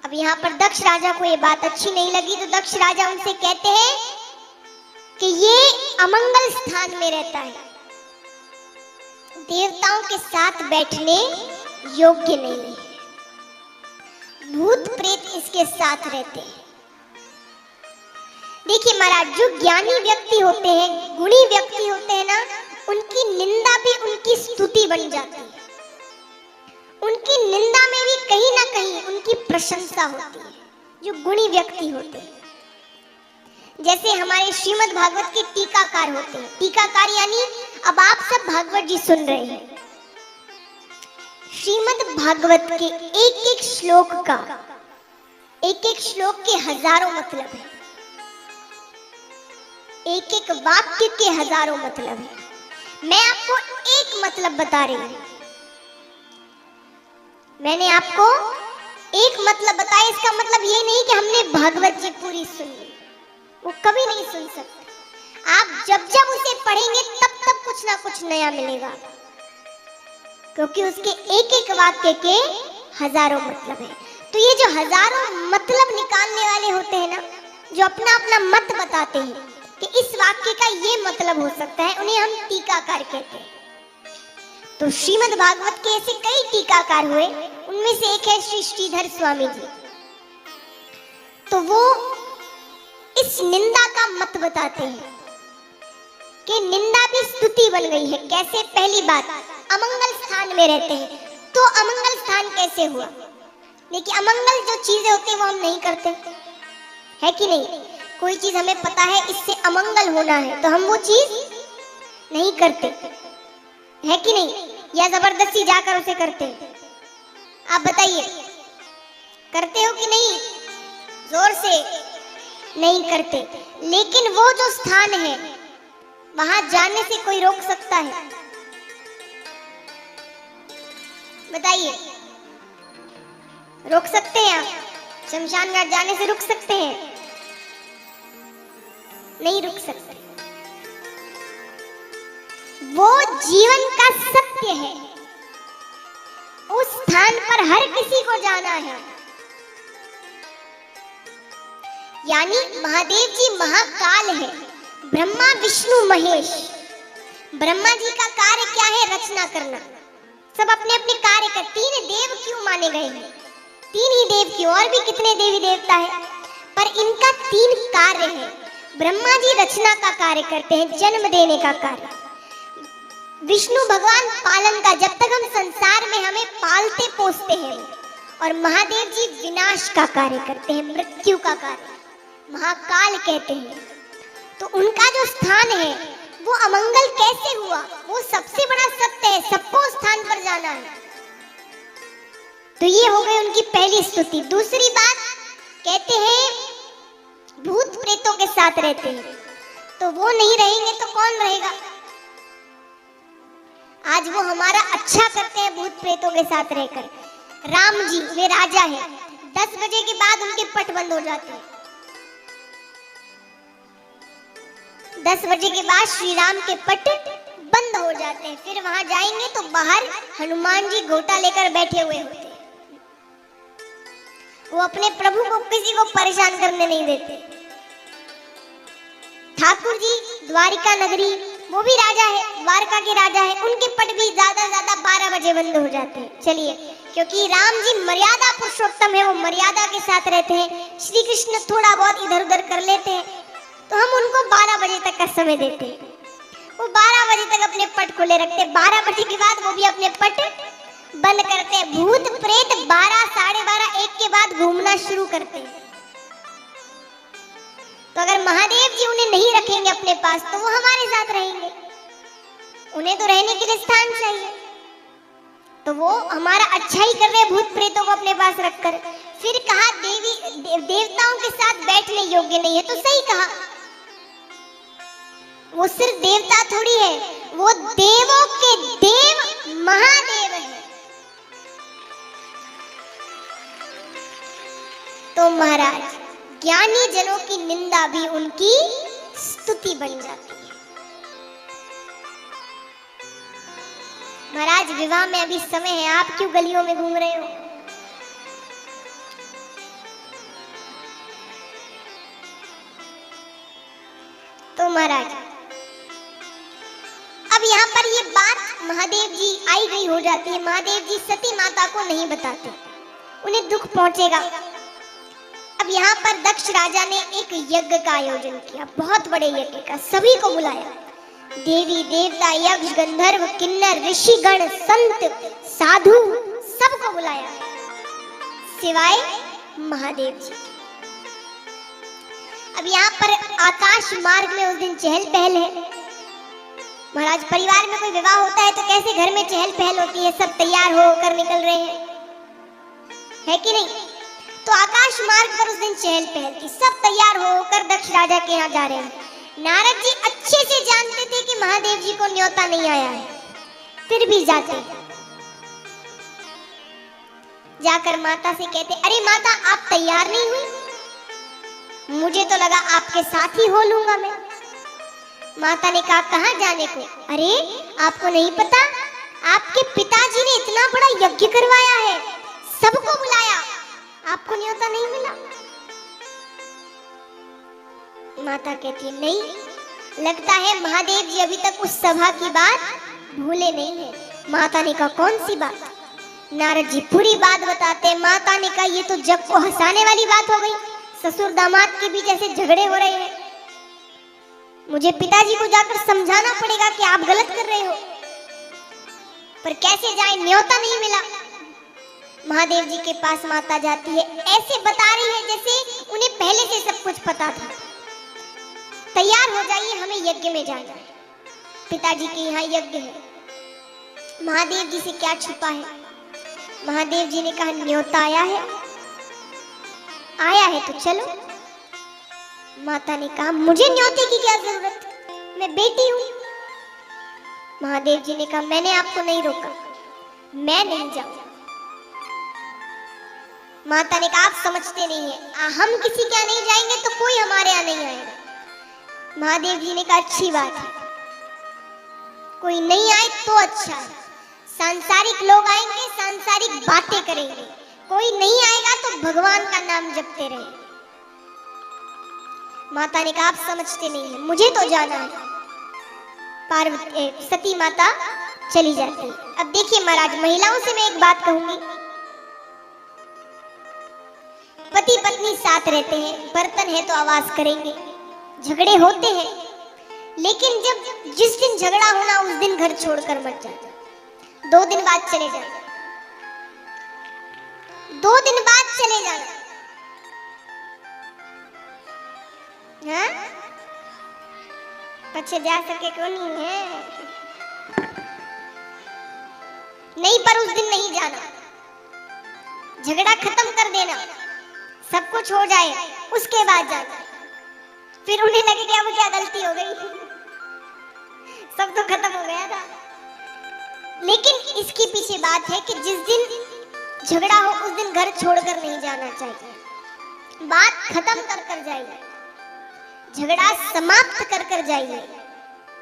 अब यहाँ पर दक्ष राजा को ये बात अच्छी नहीं लगी, तो दक्ष राजा उनसे कहते हैं कि ये अमंगल स्थान में रहता है, देवताओं के साथ बैठने योग्य नहीं है, भूत प्रेत इसके साथ रहते हैं। देखिए महाराज, जो ज्ञानी व्यक्ति होते हैं, गुणी व्यक्ति होते हैं ना, उनकी निंदा भी उनकी स्तुति बन जाती है। उनकी निंदा में भी कहीं ना कहीं उनकी प्रशंसा होती है, जो गुणी व्यक्ति होते हैं। जैसे हमारे श्रीमद् भागवत के टीकाकार होते हैं। टीकाकार यानी अब आप सब भागवत जी सुन रहे हैं। श्रीमद् भागवत के एक एक श्लोक का, एक एक श्लोक के हजारों मतलब है, एक एक वाक्य के हजारों मतलब है। मैं आपको एक मतलब बता रही हूं। मैंने आपको एक मतलब बताया, इसका मतलब ये नहीं कि हमने भागवत जी पूरी सुन ली, वो कभी नहीं सुन सकते। आप जब जब उसे पढ़ेंगे तब तब कुछ ना कुछ नया मिलेगा, क्योंकि उसके एक एक वाक्य के हजारों मतलब है। तो ये जो हजारों मतलब निकालने वाले होते हैं ना, जो अपना अपना मत बताते हैं कि इस वाक्य का ये मतलब हो सकता है, उन्हें हम टीकाकार कहते हैं। तो श्रीमद् भागवत के ऐसे कई टीकाकार हुए, उनमें से एक है श्री श्रीधर स्वामी जी। तो वो इस निंदा का मत बताते हैं कि निंदा भी स्तुति बन गई है। कैसे? पहली बात, अमंगल स्थान में रहते हैं, तो अमंगल स्थान कैसे हुआ? देखिए, अमंगल जो चीजें होती है वो हम नहीं करते, है कि नहीं? कोई चीज हमें पता है इससे अमंगल होना है, तो हम वो चीज नहीं करते, है कि नहीं? या जबरदस्ती जाकर उसे करते हैं। आप बताइए, करते हो कि नहीं? जोर से नहीं करते। लेकिन वो जो स्थान है, वहां जाने से कोई रोक सकता है? बताइए, रोक सकते हैं आप? शमशान घाट जाने से रुक सकते हैं? नहीं रुक सकते। वो जीवन का सत्य है, उस स्थान पर हर किसी को जाना है। यानी महादेव जी महाकाल है, ब्रह्मा विष्णु महेश। ब्रह्मा जी का कार्य क्या है? रचना करना। सब अपने अपने कार्य कर। 3 देव क्यों माने गए हैं? 3 ही देव क्यों? और भी कितने देवी देवता है, पर इनका 3 कार्य है। ब्रह्मा जी रचना का कार्य करते हैं, जन्म देने का कार्य। विष्णु भगवान पालन का, जब तक हम संसार में हमें पालते पोसते हैं। और महादेव जी विनाश का कार्य करते हैं, मृत्यु का कार्य, महाकाल कहते हैं। तो उनका जो स्थान है वो अमंगल कैसे हुआ? वो सबसे बड़ा सत्य है, सबको स्थान पर जाना है। तो ये हो गई उनकी पहली स्तुति। दूसरी बात, कहते हैं भूत प्रेतों के साथ रहते हैं, तो वो नहीं रहेंगे तो कौन रहेगा? आज वो हमारा अच्छा करते हैं भूत प्रेतों के साथ रहकर। राम जी वे राजा हैं, 10 बजे के बाद उनके पट बंद हो जाते हैं। 10 बजे के बाद श्री राम के पट बंद हो जाते हैं। फिर वहां जाएंगे तो बाहर हनुमान जी घोटा लेकर बैठे हुए होते हैं। वो अपने प्रभु को किसी को परेशान करने नहीं देते। ठाकुर जी द्वारिका नगरी, वो भी राजा है, द्वारका के राजा है, उनके पट भी ज्यादा 12 बजे बंद हो जाते हैं। चलिए, क्योंकि राम जी मर्यादा पुरुषोत्तम है, वो मर्यादा के साथ रहते हैं। श्री कृष्ण थोड़ा बहुत इधर उधर कर लेते हैं, तो हम उनको 12 बजे तक का समय देते हैं। वो 12 बजे तक अपने पट खुले रखते हैं। 12 बजे के बाद वो भी अपने पट बंद करते हैं। भूत प्रेत 12, 12:30, 1 के बाद घूमना शुरू करते हैं। तो अगर महादेव जी उन्हें नहीं रखेंगे अपने पास, तो वो हमारे साथ रहेंगे। उन्हें तो रहने के लिए स्थान चाहिए, तो वो हमारा अच्छा ही कर रहे हैं भूत प्रेतों को अपने पास रखकर। फिर कहा देवताओं के साथ बैठने योग्य नहीं है, तो सही कहा। वो सिर्फ देवता थोड़ी है, वो देवों के देव महादेव है। तो महाराज ज्ञानी जनों की निंदा भी उनकी स्तुति बन जाती है। महाराज विवाह में अभी समय है, आप क्यों गलियों में घूम रहे हो? तो महाराज अब यहाँ पर ये बात महादेव जी आई गई हो जाती है। महादेव जी सती माता को नहीं बताते, उन्हें दुख पहुंचेगा। अब यहाँ पर दक्ष राजा ने एक यज्ञ का आयोजन किया, बहुत बड़े यज्ञ का, सभी को बुलाया। देवी देवता, यक्ष, गंधर्व, किन्नर, ऋषिगण, संत, साधु, सबको बुलाया, सिवाय महादेव जी। अब यहाँ पर आकाश मार्ग में उस दिन चहल पहल है। महाराज परिवार में कोई विवाह होता है तो कैसे घर में चहल पहल होती है, सब तैयार होकर निकल रहे हैं, है कि नहीं? तो आकाश मार्ग पर उस दिन चहल पहल थी, सब तैयार होकर दक्ष राजा के यहाँ जा रहे हैं। नारद जी अच्छे से जानते थे कि महादेव जी को न्योता नहीं आया है, फिर भी जाते। जाकर माता से कहते, अरे माता आप तैयार नहीं हुई? मुझे तो लगा आपके साथ ही हो लूंगा मैं। माता ने कहा कहाँ जाने को? अरे आपको नहीं पता, आपके पिताजी ने इतना बड़ा यज्ञ करवाया है, सबको बुलाया, आपको न्योता नहीं मिला? माता कहती है नहीं, लगता है महादेव जी अभी तक उस सभा की बात भूले नहीं है। माता ने कहा कौन सी बात? नारद जी पूरी बात बताते हैं। माता ने कहा ये तो जग को हंसाने वाली बात हो गई, ससुर दामाद के बीच ऐसे झगड़े हो रहे हैं, मुझे पिताजी को जाकर समझाना पड़ेगा कि आप गलत कर रहे हो, पर कैसे जाए, न्योता नहीं मिला। महादेव जी के पास माता जाती है, ऐसे बता रही है जैसे उन्हें पहले से सब कुछ पता था। तैयार हो जाइए, हमें यज्ञ में जाना है, पिताजी के यहाँ यज्ञ है। महादेव जी से क्या छुपा है? महादेव जी ने कहा न्योता आया है, आया है तो चलो। माता ने कहा मुझे न्योते की क्या जरूरत, मैं बेटी हूं। महादेव जी ने कहा मैंने आपको नहीं रोका, मैं नहीं जाऊंगा। माता ने कहा आप समझते नहीं है, हम किसी के यहाँ नहीं जाएंगे तो कोई हमारे यहाँ नहीं आएगा। महादेव जी ने कहा अच्छी बात है, कोई नहीं आए तो अच्छा है, सांसारिक लोग आएंगे, सांसारिक बातें करेंगे, कोई नहीं आएगा तो भगवान का नाम जपते रहे। माता ने कहा आप समझते नहीं है, मुझे तो जाना है। पार्वती सती माता चली जाती है। अब देखिए महाराज, महिलाओं से मैं एक बात कहूंगी, पति पत्नी साथ रहते हैं, बर्तन है तो आवाज करेंगे, झगड़े होते हैं, लेकिन जब जिस दिन झगड़ा होना उस दिन घर छोड़कर मत जाना, 2 दिन बाद चले जाना, 2 दिन बाद चले जाना। हाँ? पीछे जा सके कौन नहीं है, नहीं, पर उस दिन नहीं जाना। झगड़ा खत्म कर देना, सब कुछ हो जाए उसके बाद जाना। फिर उन्हें लगे कि अब क्या गलती हो गई, सब तो खत्म हो गया था। लेकिन इसके पीछे बात है कि जिस दिन झगड़ा हो उस दिन घर छोड़कर नहीं जाना चाहिए, बात खत्म कर कर जाइए, झगड़ा समाप्त कर कर जाइए,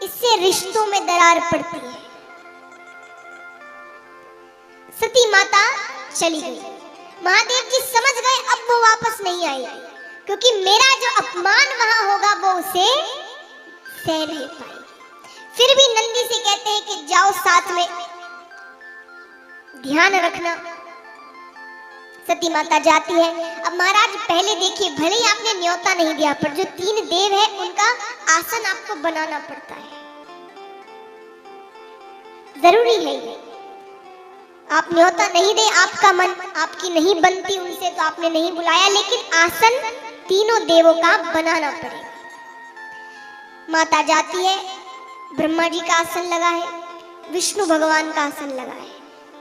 इससे रिश्तों में दरार पड़ती है। सती माता चली गई, महादेव जी समझ गए अब वो वापस नहीं आएगी, क्योंकि मेरा जो अपमान वहां होगा वो उसे सह नहीं पाएगी। फिर भी नंदी से कहते हैं कि जाओ साथ में ध्यान रखना। सती माता जाती है। अब महाराज पहले देखिए, भले ही आपने न्योता नहीं दिया, पर जो 3 देव है उनका आसन आपको बनाना पड़ता है, जरूरी है ये। आप न्योता नहीं दे, आपका मन आपकी नहीं बनती उनसे, तो आपने नहीं बुलाया, लेकिन आसन तीनों देवों का बनाना पड़ेगा। माता जाती है, ब्रह्मा जी का आसन लगा है, विष्णु भगवान का आसन लगा है।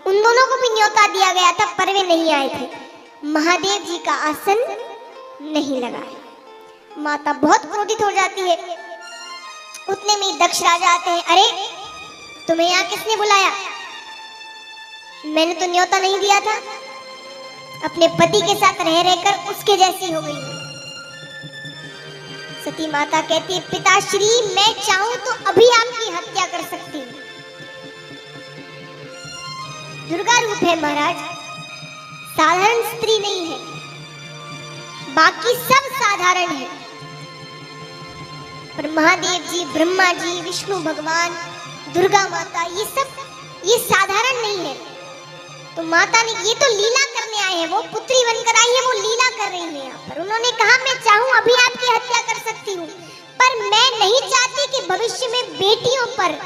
उन दोनों को भी न्योता दिया गया था पर वे नहीं आए थे। महादेव जी का आसन नहीं लगा है। माता बहुत क्रोधित हो जाती है। उतने में दक्ष राजा आते हैं। अरे तुम्हें यहाँ किसने बुलाया? मैंने तो न्योता नहीं दिया था। अपने पति के साथ रह रहकर उसके जैसी हो गई। सती माता कहती है, पिताश्री मैं चाहूं तो अभी आपकी हत्या कर सकती हूँ। दुर्गा रूप है महाराज, साधारण स्त्री नहीं है, बाकी सब साधारण है, पर महादेव जी, ब्रह्मा जी, विष्णु भगवान, दुर्गा माता, ये साधारण नहीं है। तो माता ने, ये तो लीला करने आए हैं, वो पुत्री बनकर आई है, वो लीला कर रही है यहाँ पर। उन्होंने कहा मैं चाहूं अभी आपकी हत्या कर सकती हूँ, पर मैं नहीं चाहती कि भविष्य में बेटियों पर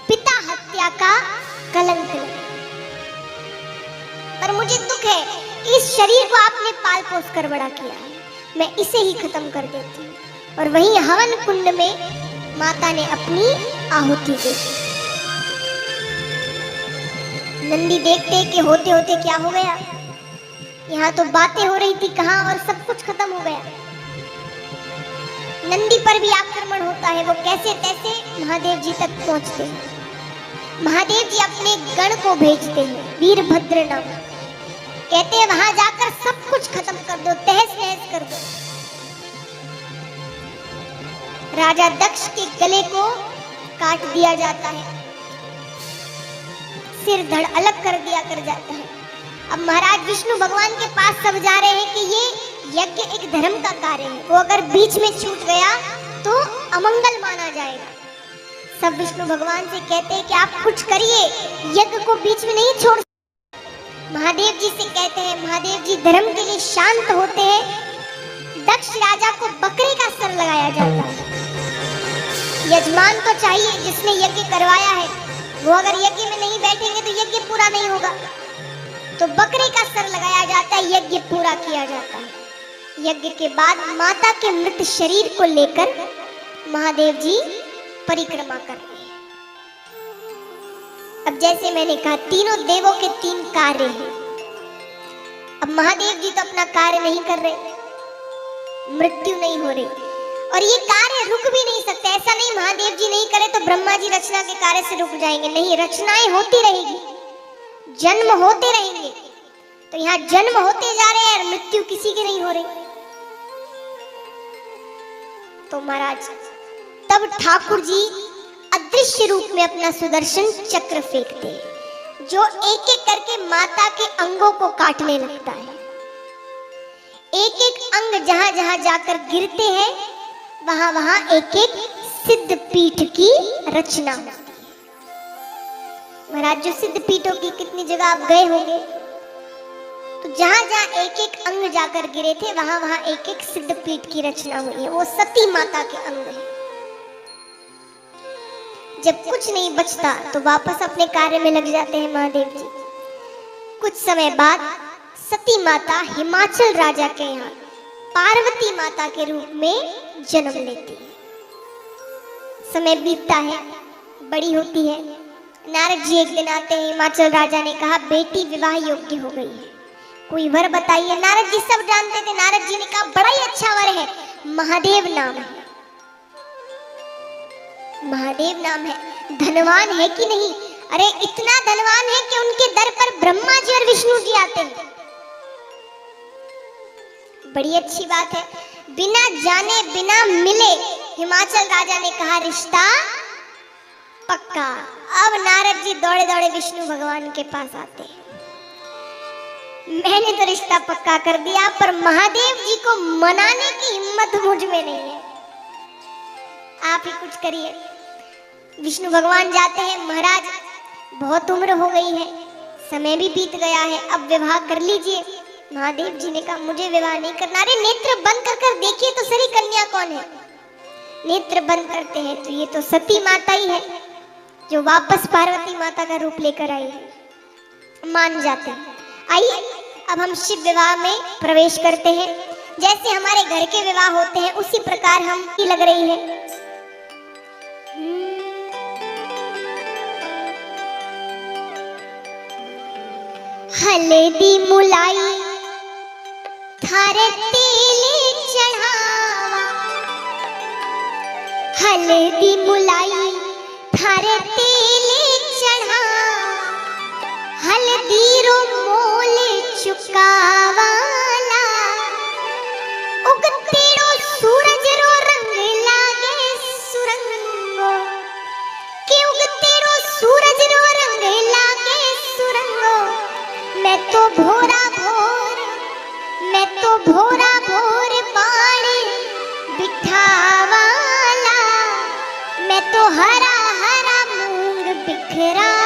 पिता हत्या का कलंक लगे। पर मुझे दुख है कि इस शरीर को आपने पाल पोस कर बड़ा किया है, मैं इसे ही खत्म कर देती हूँ। और वहीं हवन कुंड में माता ने अपनी आहुति दी। नंदी देखते कि होते होते क्या हो गया, यहाँ तो बातें हो रही थी कहाँ, और सब कुछ खत्म हो गया। नंदी पर भी आक्रमण होता है। वो कैसे तैसे महादेव जी तक पहुंचते हैं। महादेव जी अपने गण को भेजते हैं, वीरभद्र नाम, कहते हैं वहां जाकर सब कुछ खत्म कर दो, तहस नहस कर दो। राजा दक्ष के गले को काट दिया जाता है, सिर धड़ अलग कर दिया कर जाता है। अब महाराज विष्णु भगवान के पास सब जा रहे हैं कि ये यज्ञ एक धर्म का कार्य है, वो अगर बीच में छूट गया तो अमंगल माना जाएगा। सब विष्णु भगवान से कहते हैं कि आप कुछ करिए, यज्ञ को बीच में नहीं छोड़। महादेव जी से कहते हैं, महादेव जी धर्म के लिए शांत होते हैं। दक्ष राजा को बकरे का सर लगाया जाता है। यजमान तो चाहिए जिसने यज्ञ करवाया है, वो अगर यज्ञ में नहीं बैठेंगे तो यज्ञ पूरा नहीं होगा। तो बकरे का सर लगाया जाता है, यज्ञ पूरा किया जाता है। यज्ञ के बाद माता के मृत शरीर को लेकर महादेव जी परिक्रमा कर रहे हैं। अब जैसे मैंने कहा, तीनों देवों के 3 कार्य हैं। अब महादेव जी तो अपना कार्य नहीं कर रहे, मृत्यु नहीं हो रही, और ये कार्य रुक भी नहीं सकते। ऐसा नहीं महादेव जी नहीं करे तो ब्रह्मा जी रचना के कार्य से रुक जाएंगे, नहीं, रचनाएं होती रहेगी, जन्म होते रहेंगे। तो यहाँ जन्म होते जा रहे हैं और मृत्यु किसी की नहीं हो रही। तो महाराज तब ठाकुर जी अदृश्य रूप में अपना सुदर्शन चक्र फेंकते हैं, जो एक एक करके माता के अंगों को काटने लगता है। एक एक अंग जहां जहां जाकर गिरते हैं, वहां वहां एक एक सिद्ध पीठ की रचना होती है। महाराज जो सिद्ध पीठों की कितनी जगह आप गए होंगे, तो जहां जहां एक एक अंग जाकर गिरे थे, वहां वहां एक एक सिद्ध पीठ की रचना हुई है। वो सती माता के अंग है। जब कुछ नहीं बचता तो वापस अपने कार्य में लग जाते हैं महादेव जी। कुछ समय बाद सती माता हिमाचल राजा के यहाँ पार्वती माता के रूप में जन्म लेती है। समय बीतता है, बड़ी होती है। नारद जी एक दिन आते हैं, हिमाचल राजा ने कहा बेटी विवाह योग्य हो गई है, कोई वर बताइए। नारद जी सब जानते थे। नारद जी ने कहा बड़ा ही अच्छा वर है, महादेव नाम है। महादेव नाम है। धनवान है कि नहीं? अरे इतना धनवान है कि उनके दर पर ब्रह्मा जी और विष्णु जी आते हैं। बड़ी अच्छी बात है। बिना जाने बिना मिले हिमाचल राजा ने कहा रिश्ता पक्का। अब नारद जी दौड़े दौड़े विष्णु भगवान के पास आते हैं। मैंने तो रिश्ता पक्का कर दिया, पर महादेव जी को मनाने की हिम्मत मुझ में नहीं है। आप ही कुछ करिए। विष्णु भगवान जाते हैं। महाराज बहुत उम्र हो गई है, समय भी बीत गया है, अब विवाह कर लीजिए। महादेव जी ने कहा मुझे विवाह नहीं करना। अरे नेत्र बंद कर देखिए तो सही कन्या कौन है। नेत्र बंद करते हैं तो ये तो सती माता ही है, जो वापस पार्वती माता का रूप लेकर आई है। मान जाते हैं। आइए अब हम शिव विवाह में प्रवेश करते हैं। जैसे हमारे घर के विवाह होते हैं उसी प्रकार हम की लग रही है। हल्दी मुलाई थारे तेल चढ़ावा, हल्दी मुलाई थारे तेल चढ़ावा, हल्दी रो मोल चुकावाला, उगतेड़ो सूरज रो रंग लागे सुरंगो, कि उगतेड़ो सूरज रो रंग लागे सुरंगो। मैं तो भोरा भोर पानी बिठावाला, मैं तो हरा हरा मूंग बिखरावाला।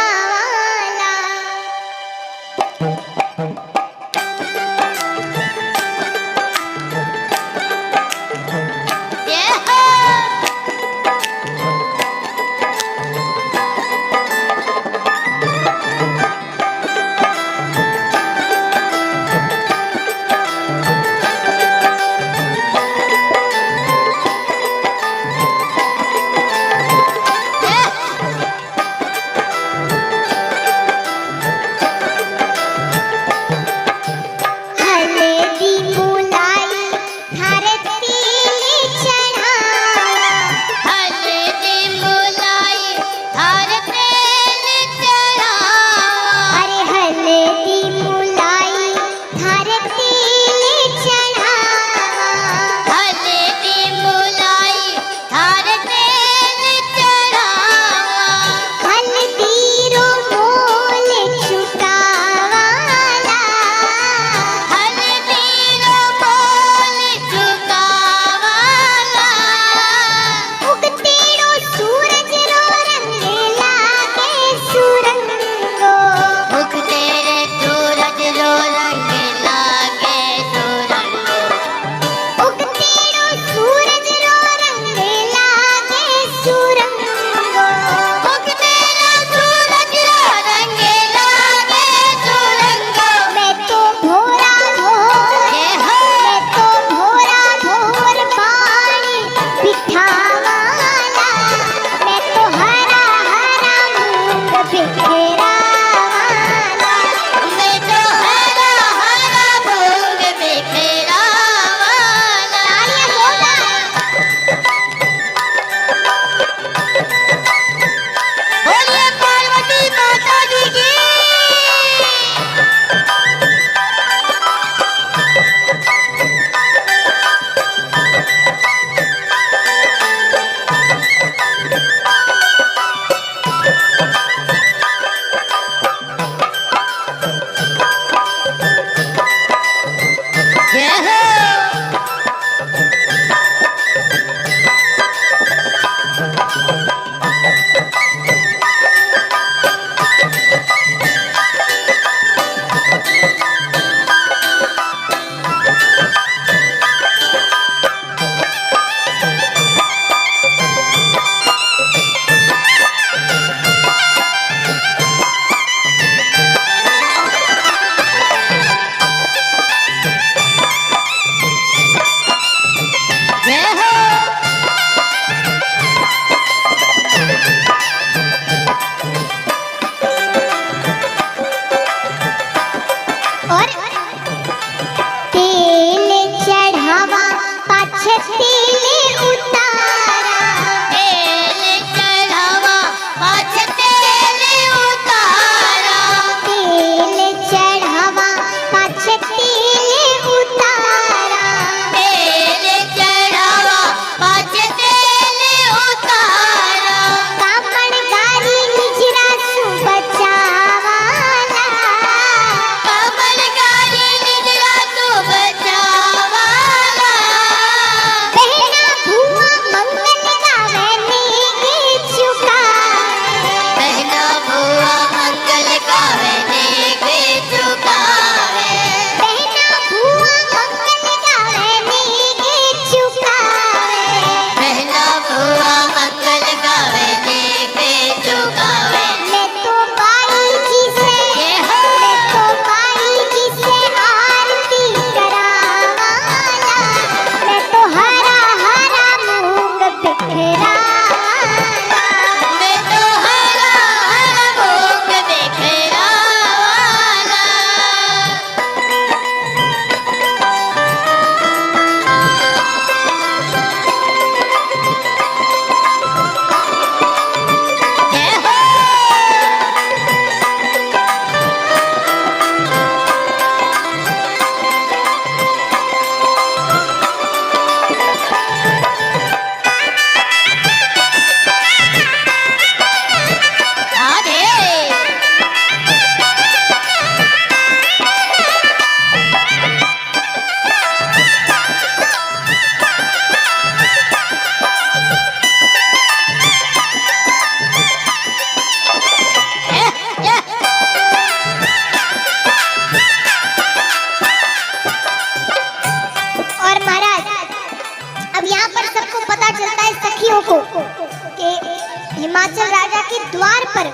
द्वार पर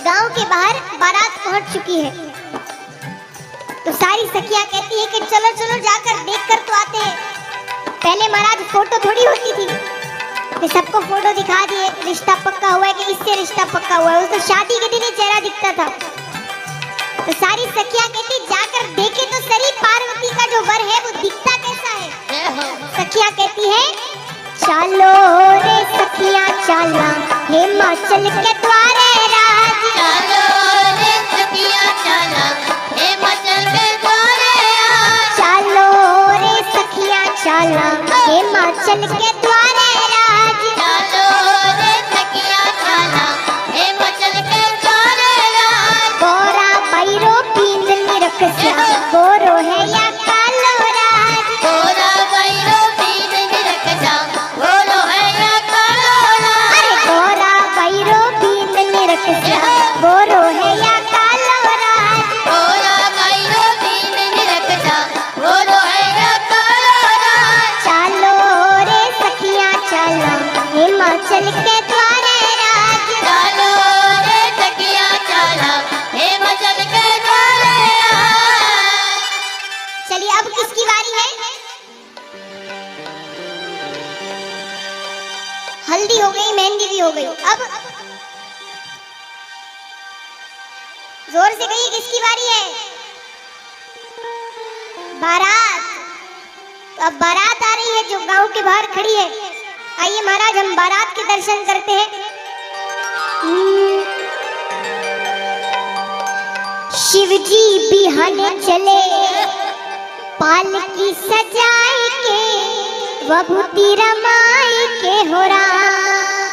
गांव के बाहर बारात पहुंच चुकी है। तो सारी सखियां कहती है कि चलो चलो जाकर देखकर तो आते हैं। पहले महाराज फोटो थोड़ी होती थी, तो सबको फोटो दिखा दिए, रिश्ता पक्का हुआ है कि इससे रिश्ता पक्का हुआ है। उसको शादी के दिन ही चेहरा दिखता था। तो सारी सखियां कहती जाकर देखे तो सही पार्वती का जो वर है वो दिखता कैसा है। सखियां कहती है चलो रे सखियां चला हिमाचल के द्वारे राज। चलो रे सखियां चला हिमाचल के द्वारे राज। चलो रे सखियां चला हिमाचल के द्वारे राज। चलो रे सखियां चला हिमाचल के द्वारे राज। गोरा बैरो पींद निरखस्या गोरो है या कालो राज। गोरा बैरो पीर निरखसा गोरो है या कालो राज। अरे गोरा बैरो पींद निरखस्या गोरो है या कालो राज। गोरा बैरो पीर निरखसा गोरो है या कालो राज। चलो रे सखियां चला हिमाचल के द्वारे राज। चलो रे सखियां चला हिमाचल के द्वारे राज। चलिए अब किसकी बारी है? हल्दी हो गई, मेहंदी भी हो गई। अब जोर से कहिए किसकी बारी है? बारात। तो अब बारात आ रही है जो गांव के बाहर खड़ी है। आइए महाराज हम बारात के दर्शन करते हैं। शिवजी बिहाने चले पालकी सजाए के वभूति रमाए के हो राम।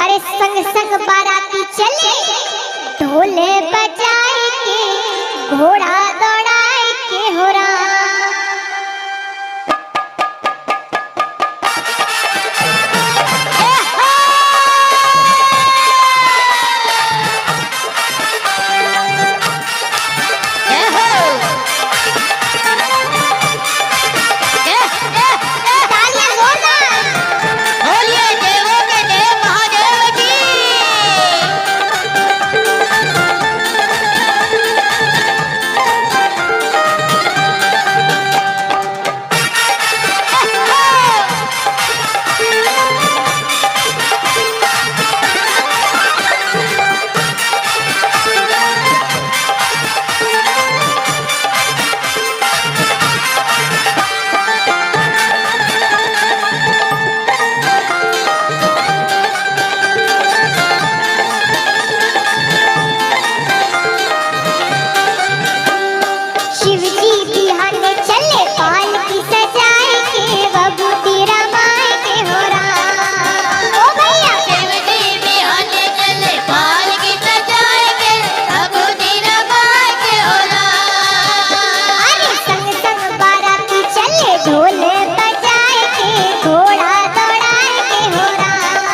अरे संग संग बाराती चले ढोले बजाए के घोड़ा दौड़ाए के हो राम। तालियां जोरदार। बोलिए देवों के देव महादेव की। शिवजी बिहाने चले पालकी सजाए के वभूति रमाए के हो राम। ओ भैया शिवजी बिहाने चले पालकी सजाए के वभूति रमाए के हो राम। अरे संग संग बाराती चले ढोले बजाए के घोड़ा दौड़ाए के हो राम।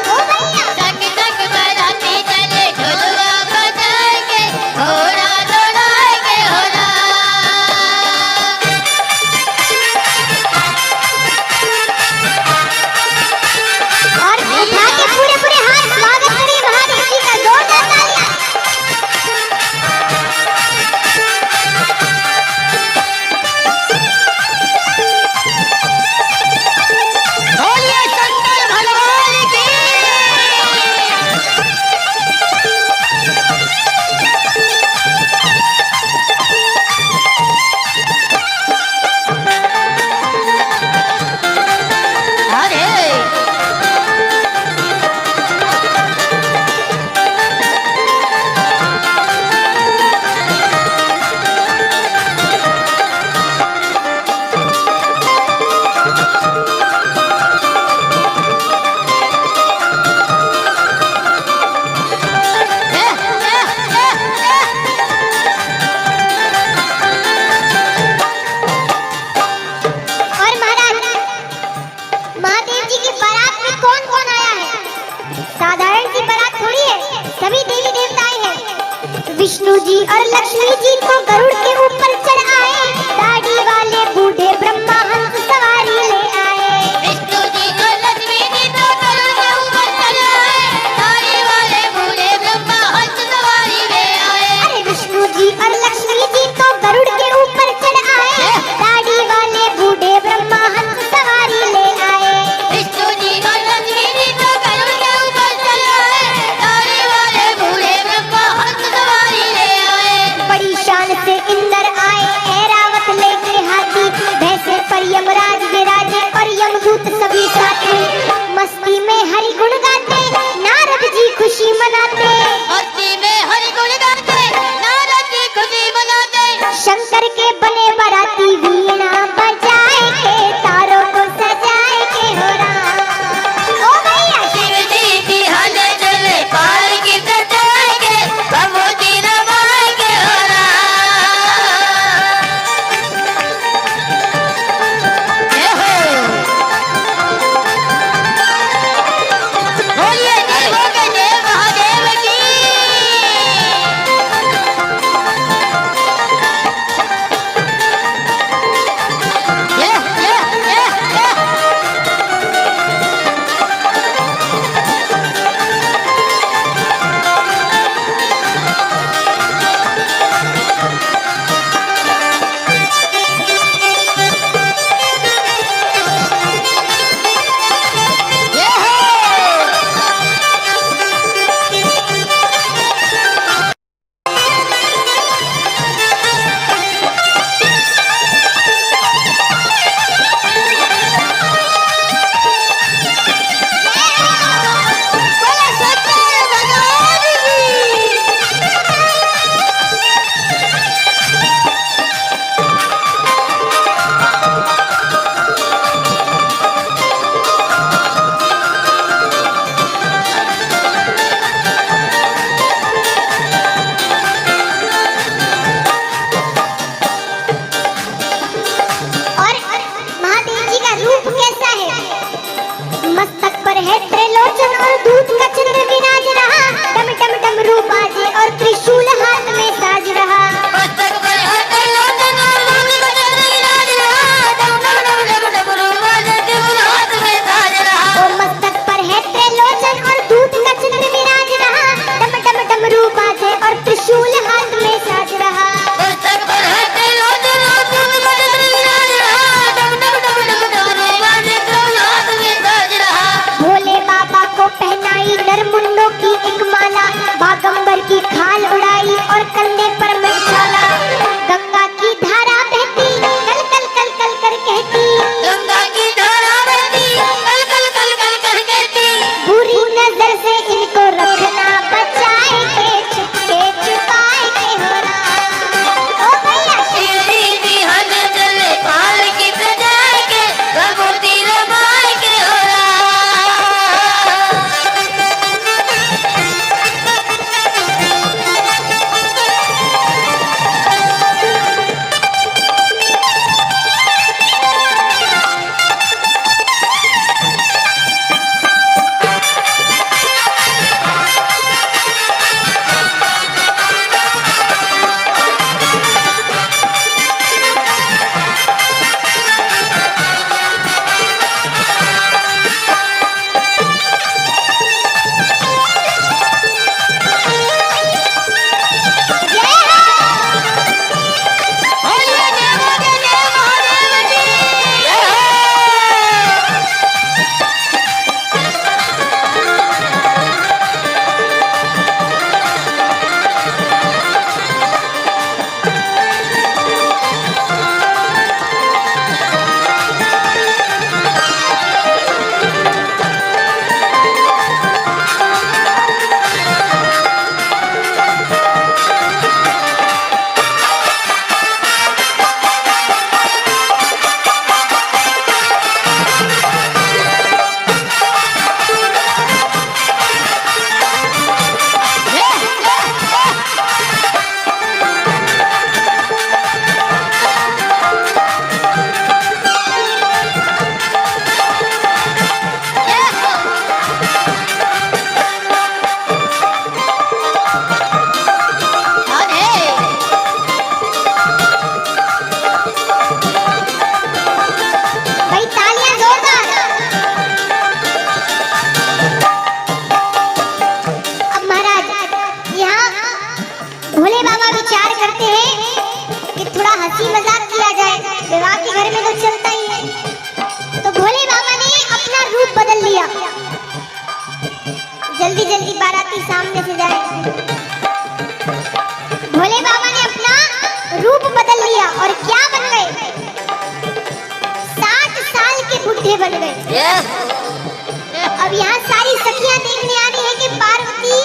ओ भैया संग संग बाराती चले ढोलवा बजाए के घोड़ा दौड़ाए के हो राम। और उठा के पूरे पूरे हाथ स्वागत करिए महादेव जी का। जोरदार तालियां। बोलिए शंकर भगवान की। अरे और महाराज महादेव जी की बारात में कौन कौन आया है? साधारण सी बारात थोड़ी है, सभी देवी देवता आए हैं। विष्णु जी और लक्ष्मी जी को गरुड़ के ऊपर चढ़ आए। दाढ़ी वाले बूढ़े ब्रह्मा हंस सवारी ले आए। विष्णु जी और लक्ष्मी जी तो गरुड़ के ऊपर चढ़ आए। दाढ़ी वाले मनाते, भक्ति में हरि गुण गाते, नारद की खुशी मनाते। शंकर के बने बाराती वीणा बजाए के, तारों को सजाए के हो राम। ओ भैया शिव जी की हलचल पालकी सजाएंगे, भभूति रमाएंगे हो राम। जय हो। बोलिए देवों के देव महादेव की। और महादेव जी का रूप कैसा है? मस्तक पर है त्रिलोचन और दूध का चंद्र विराज रहा, डम डम डम रूप आजे और त्रिशूल हाथ में साज रहा। मस्तक पर हाथ लोचन और रूप का चंद्र विराज रहा, डम डम डम डम डम रूप आजे त्रिशूल हाथ में साज रहा। ओ मस्तक पर है त्रिलोचन और दूध का चंद्र विराज रहा, डम डम डम रूप आजे और त्रिशूल हाथ में साज रहा। मस्तक पर हाथ लोचन और रूप का चंद्र विराज रहा, डम डम डम डम डम रूप आजे त्रिशूल हाथ में साज रहा। भोले बाबा को पहनाई नरमुंडों की एक माला, बागंबर की खाल उड़ाई और कंधे पर मछाला। गंगा की धारा बहती कल कल कल कल कर कहती, गंगा की धारा बहती कल कल कल कल कर कहती। बुरी नजर से इनको रखना, बचाए के छुपके छुपाए के हो राम। ओ भैया शिव जी की हलचल पालकी सजाएंगे, भभूति रमाएंगे हो राम। बोलिए देवों के देव महादेव की। जय हो। भाई तालियां जोरदार। अब महाराज यहाँ भोले बाबा विचार करते हैं कि थोड़ा हंसी मजाक किया जाए, विवाह के घर में तो चलता ही है। तो भोले बाबा ने अपना रूप बदल लिया, जल्दी जल्दी बाराती सामने से जाए। भोले बाबा ने अपना रूप बदल लिया और क्या बन गए? 60 साल के बुढ़े बन गए। अब यहाँ सारी सखियां देखने आ रही है कि पार्वती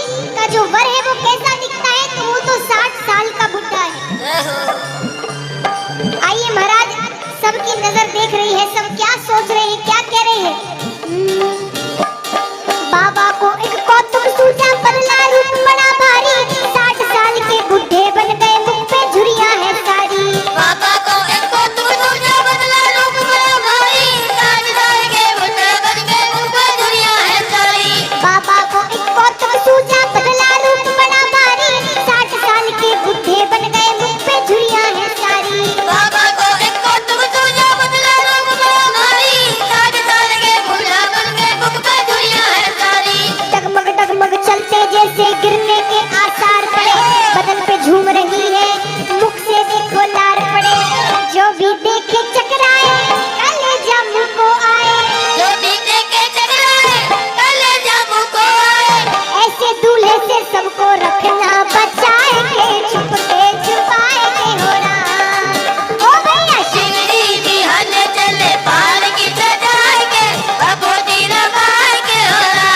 का जो वर है वो कैसा दिखता है, तो वो तो 60 साल का बुढ़ा है। जय हो। आइए महाराज, सबकी नजर देख रही है, सब क्या सोच रहे हैं, क्या कह रहे हैं। बाबा को एक कौतुक सूझा, बदला रूप बड़ा भारी, 60 साल के बुढ़े बन गए, मुख पे झुर्रियां है सारी। बाबा को एक कौतुक सूझा, बदला रूप बड़ा भारी, 60 साल के बुढ़े बन गए, मुख पे झुर्रियां है सारी। बाबा को एक कौतुक सूझा, बदला रूप बड़ा भारी, 60 साल के बुढ़े बन गए, मुख पे झुर्रियां है सारी। बाबा को एक कौतुक सूझा, बदला रूप बड़ा भारी, 60 साल के बुढ़े बन गए, मुख पे झुर्रियां है सारी। डगमग डगमग चलते जैसे गिरने के आसार पड़े, बदन पे झूम रही है, मुख से देखो लार पड़े, जो भी देखे चकराए, कलेजा मुंह को आए, जो दीने के चकराए, कलेजा मुंह को आए। ऐसे दूल्हे से सबको रखना बचाए के, छुप के छुपाए के हो राम। ओ भैया शिव जी बिहान चले पाल की सजाए के, भभूति रमाए के हो राम।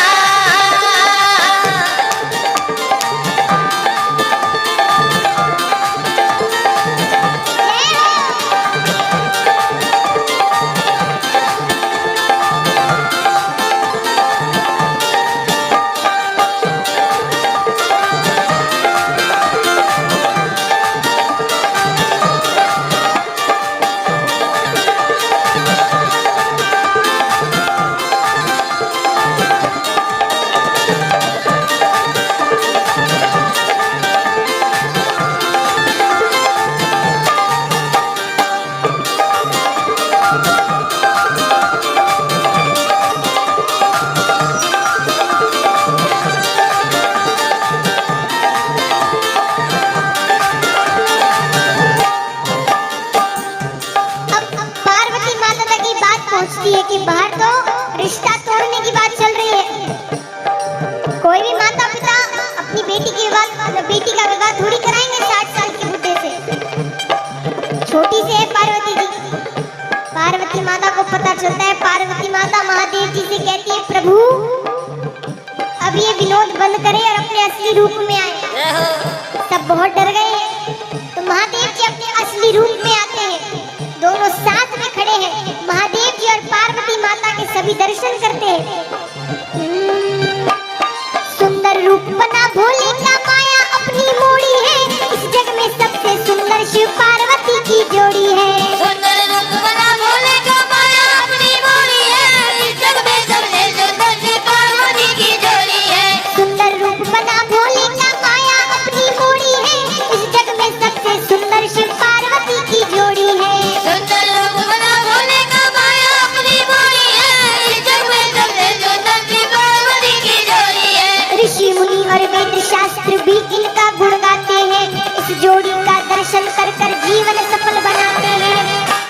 अब पार्वती माता तक ये बात पहुंचती है कि बाहर तो रिश्ता तोड़ने की बात चल रही है। कोई भी माता पिता अपनी बेटी का विवाह थोड़ी कराएंगे 60 साल के बुढ़े से। छोटी से है पार्वती जी। पार्वती माता को पता चलता है, पार्वती माता महादेव जी से कहती है, प्रभु अब ये विनोद बंद करें और अपने असली रूप में आए। जय हो। सब बहुत डर गए, तो महादेव जी अपने असली रूप में आते हैं, दोनों साथ में खड़े हैं, महादेव जी और पार्वती माता के सभी दर्शन करते हैं। सुंदर रूप बना भोले का माया अपनी मोड़ी है, इस जग में सबसे सुंदर शिव पार्वती की जोड़ी है। सुंदर रूप बना भोले का माया अपनी मोड़ी है, इस जग में सबसे सुंदर शिव पार्वती की जोड़ी है। सुंदर रूप बना भोले का माया अपनी मोड़ी है, इस जग में सबसे सुंदर शिव पार्वती की जोड़ी है। सुंदर रूप बना भोले का माया अपनी मोड़ी है, इस जग में सबसे सुंदर शिव पार्वती की जोड़ी है। ऋषि मुनि और वेद शास्त्र भी इनका गुण गाते हैं, इस जोड़ी का दर्शन कर कर जीवन सफल बनाते हैं।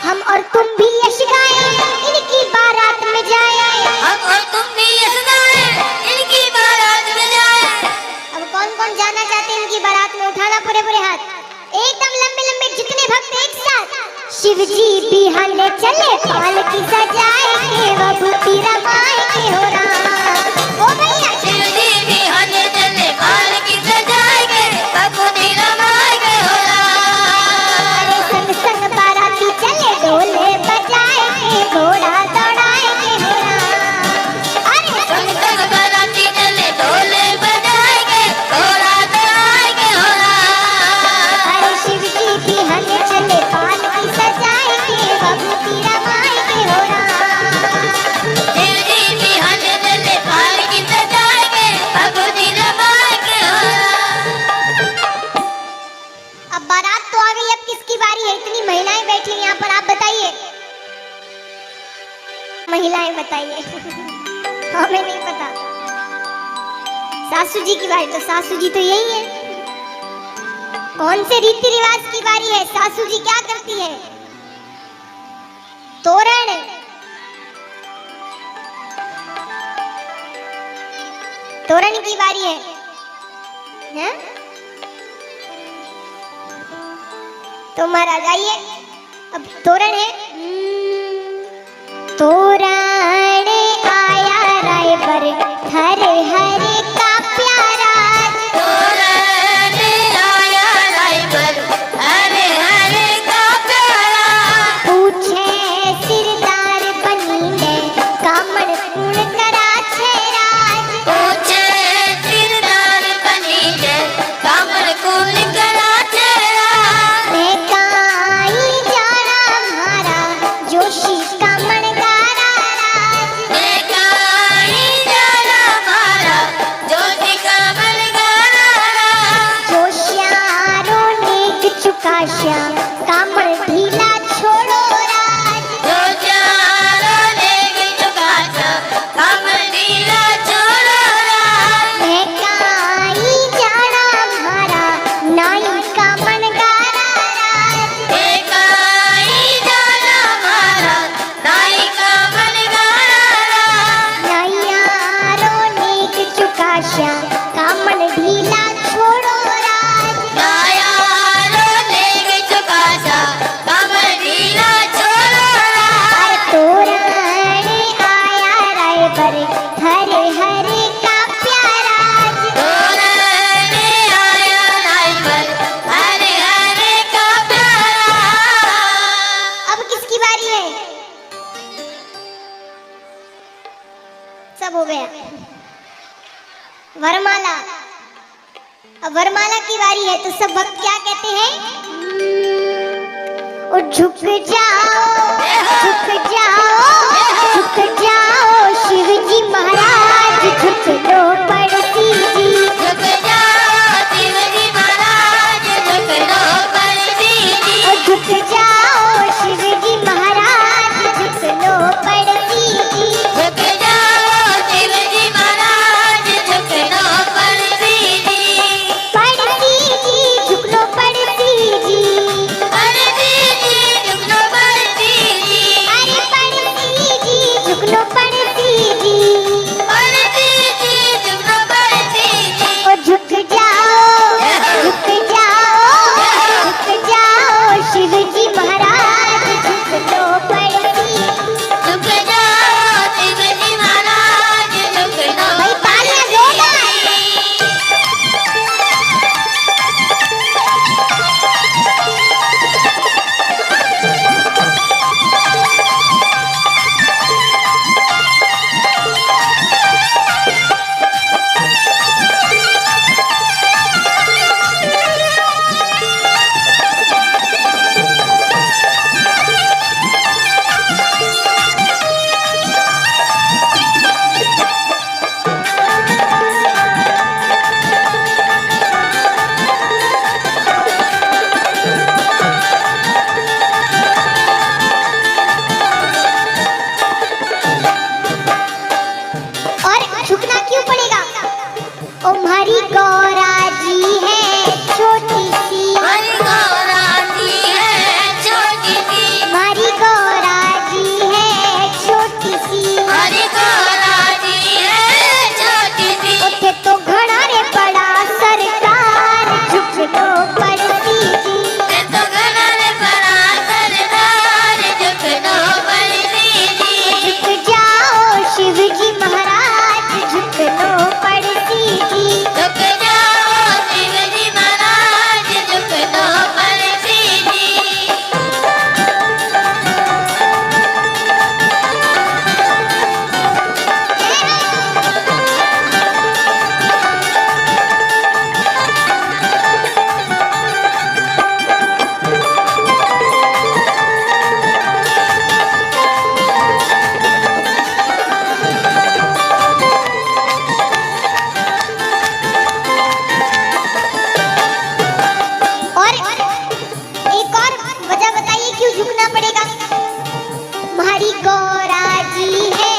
हम और तुम भी यश गाएं, इनकी बारात में जाएं। हम और तुम भी यश गाएं, इनकी बारात में जाएं। अब कौन कौन जाना चाहते हैं इनकी बारात में, उठाना पूरे पूरे हाथ, एकदम लंबे लंबे, जितने भक्त एक साथ। शिव जी बिहाने चले पाल की सजाए के, भभूति रमाए के हो राम। ओ भैया शिव जी बिहान चले पाल की सजाए के, भभूति रमाए के हो राम। अरे संग संग बाराती चले ढोले बजाए के, घोड़ा दौड़ाए के हो राम। अरे संग संग बाराती चले ढोले बजाए के, घोड़ा दौड़ाए के हो राम। अरे शिव जी बिहाने चले पाल की सजाए के, भभूति रमाए के हो राम। शिव जी बिहान चले पाल की सजाए के, भभूति रमाए के हो राम। अब बारात तो आ गई, अब किसकी बारी है? इतनी महिलाएं बैठी हैं यहाँ पर, आप बताइए, महिलाएं बताइए। हमें नहीं पता। सासू जी की बारी, तो सासू जी तो यही है। कौन से रीति रिवाज की बारी है? सासू जी क्या करती है? तोरण, तोरण की बारी है, हैं? तो महाराज आइए, अब तोरण है। तोरण आया राय पर हरे हरे का प्यारा, चुकाशा कामड़ ढीला छोड़ो राज जो चारो लेगी चुकाशा कामड़ ढीला छोड़ो राज महकाई जाना मारा नाई का मनगारा राज एकाई जाना मारा नाई का मनगारा राज नाइयारो नेक चुकाशा कामड़ ढीला छोड़ो राज नायारो लेगी चुकाशा कामड़ ढीला छोड़ो राज तोरणे आया राय पर हरे हरे का प्यारा तोरणे आया राय पर हरे हरे का प्यारा। अब किसकी बारी है? सब हो गया। वरमाला। अब वरमाला की बारी है तो सब भक्त क्या कहते हैं? ओ झुक जाओ शिव जी महाराज झुक लो पड़ती जी झुक जाओ शिवजी महाराज झुक लो पड़ती जी ओ झुक जाओ शिव जी महाराज झुक लो पड़ती जी झुक जाओ शिवजी महाराज झुक लो पड़ती जी पड़ती जी झुक लो पड़ती जी पड़ती जी झुक लो पड़ती जी अरे पड़ती जी झुक लो पड़ती जी पड़ती जी झुक लो पड़ती जी ओ झुक जाओ शिव जी महाराज झुक लो पड़ती झुक जाओ शिवजी महाराज झुक लो भाई तालियां जोरदार और झुकना क्यों पड़ेगा? ओ हमारी गौरा जी है छोटी सी हरी गौरा जी है छोटी सी हमारी गौरा जी है छोटी सी हरी गौरा जी है छोटी सी उठे तो घड़ा रे बड़ा सरकार झुक लो पड़ती जी ये तो घना रे बड़ा सरदार झुक लो पड़ती जी झुक जाओ शिव जी महाराज झुक लो पड़ती जी झुक जाओ शिवजी महाराज झुक लो पड़ती जी और एक और वजह बताइए क्यों झुकना पड़ेगा? हमारी गौरा जी है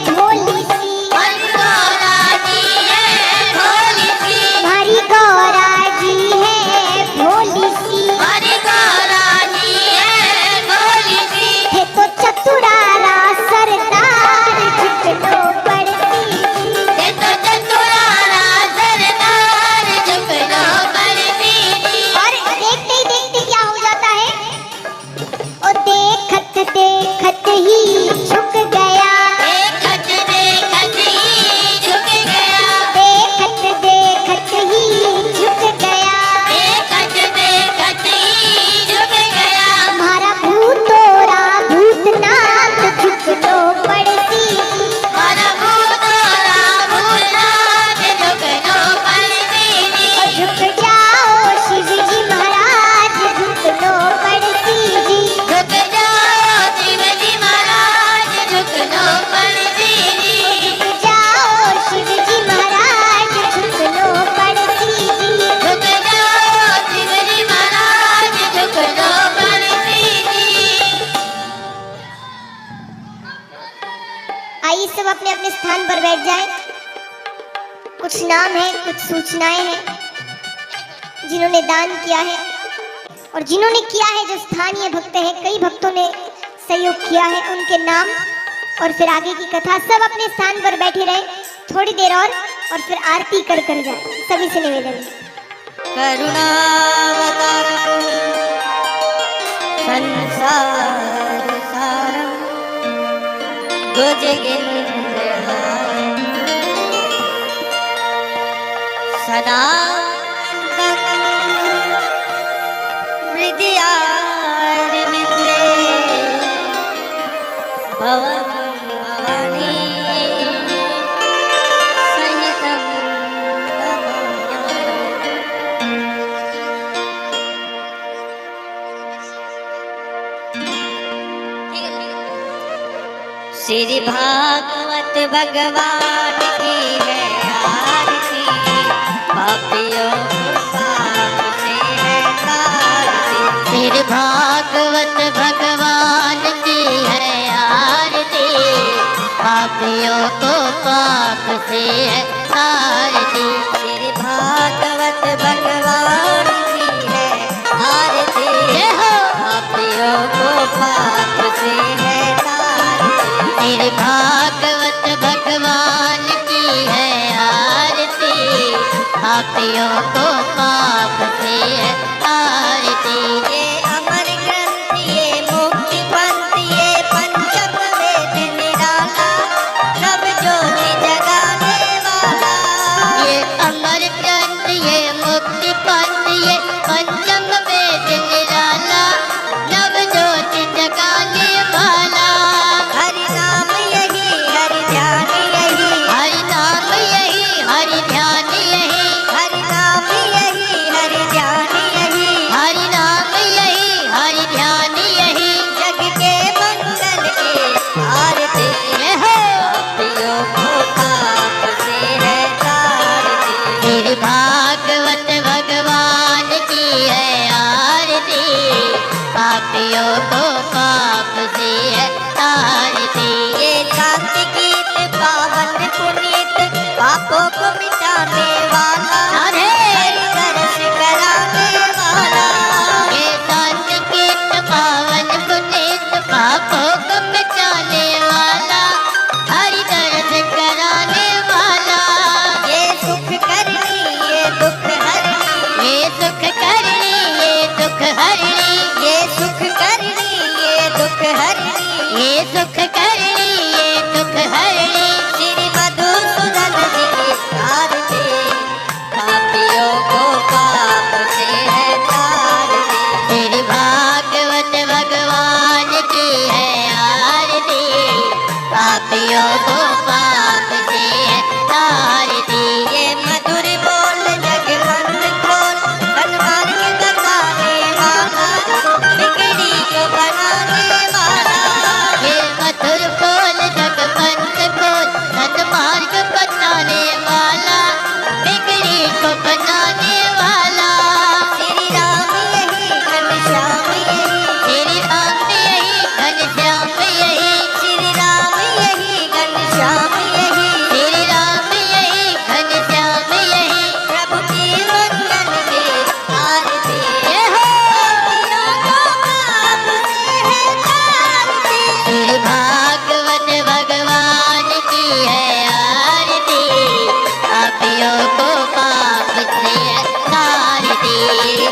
भोली सी हरी गौरा जी है भोली सी हमारी गौरा जी है भोली सी हरी गौरा जी है भोली सी है तो चतुरारा सरदार झुक लो पड़ती जी ये तो चतुरारा सरदार झुक लो पड़ती जी और देखते ही देखते क्या हो जाता है? ओ देखत देखत ही झुक स्थान पर बैठ जाएं। कुछ नाम है, कुछ सूचनाएं हैं जिन्होंने दान किया है और जिन्होंने किया है, जो स्थानीय भक्त हैं, कई भक्तों ने सहयोग किया है, उनके नाम और फिर आगे की कथा। सब अपने स्थान पर बैठे रहे थोड़ी देर और फिर आरती कर जाए। सभी से निवेदन है। करुणावतारं संसार सारं भुजगेन्द्रहारं सदा हृदयारविन्दे भववाणी सहितं श्री भागवत भगवान की है आरती, पापियों को पाप से है तारती। श्री भागवत भगवान की है आरती, पापियों को पाप से है तारती। श्री भागवत भगवान की है आरती, पापियों को पाप से है तारती। श्री भागवत भगवान की है आरती, पापियों को पाप से है तारती। ये अमर ग्रंथ, ये मुक्ति पंथ, ये पंचम वेद निराला, सब ज्योति जगाने वाला। ये अमर ग्रंथ, ये मुक्ति पंथ, ये पंचम वेद निराला, नव ज्योति जगाने वाला। हरि नाम यही, हरि ध्यान यही, हरि नाम यही, हरि ध्यान यही, हरि नाम यही, हरि ध्यान यही, हरि नाम यही, हरि ध्यान यही। जग के मंगल की आरती, पापियों को पाप से है तारती। श्री भागवत भगवान की है आरती, पापियों को पाप से है तारती। ये शांति गीत पावन पुनीत, पापों को मिटाने वाला, अरे! हरि दर्श कराने वाला। ये शांति गीत पावन पुनीत, पापों को मिटाने वाला, हरि दर्श कराने वाला। ये सुख करनी, ये दुख हरनी, ये सुख करनी, ये दुख हरनी, ये सुख करनी, ये दुख हरनी। ये सुख करनी, ये दुख हरनी। श्री मधुसूदन जी की आरती, पापियों को पाप से है तारती। श्री भागवत भगवान की है आरती, पापियों को पाप से है तारती। ये मधुर बोल जग बंद खोल, सन्मार्ग बताने वाला, बिगड़ी को बनाने वाला। ये मधुर बोल जग पंथ खोल, सन्मार्ग बताने वाला, बिगड़ी को बनाने वाला। श्री राम यही, घनश्याम यही, श्री राम यही, घनश्याम यही, श्री राम यही, घनश्याम यही, श्री राम यही, घनश्याम यही। प्रभु की वंदन की आरती, पापियों को पाप से है तारती। श्री भागवत भगवान की है आरती, पापियों को पाप से है तारती।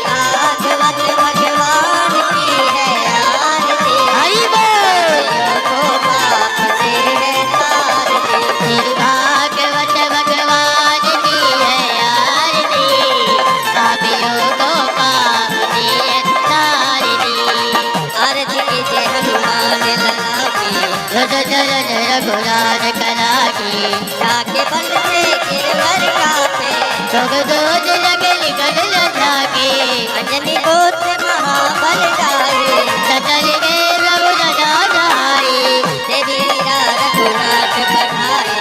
भागवत भगवान की है आरती, हरि बोल। पापियों को पाप से है तारती। श्री भागवत भगवान की है आरती, पापियों को पाप से है तारती। आरती कीजिए हनुमान लला की, रज चरण रघुनाथ कला की, जाके बल से गिरवर कापे, जोग दोज लगल गगन झाके, अंजनी गोत्र महाबल जाए, सतल गे प्रभु राधाई, देवी वीरा रघुनाथ पठाए,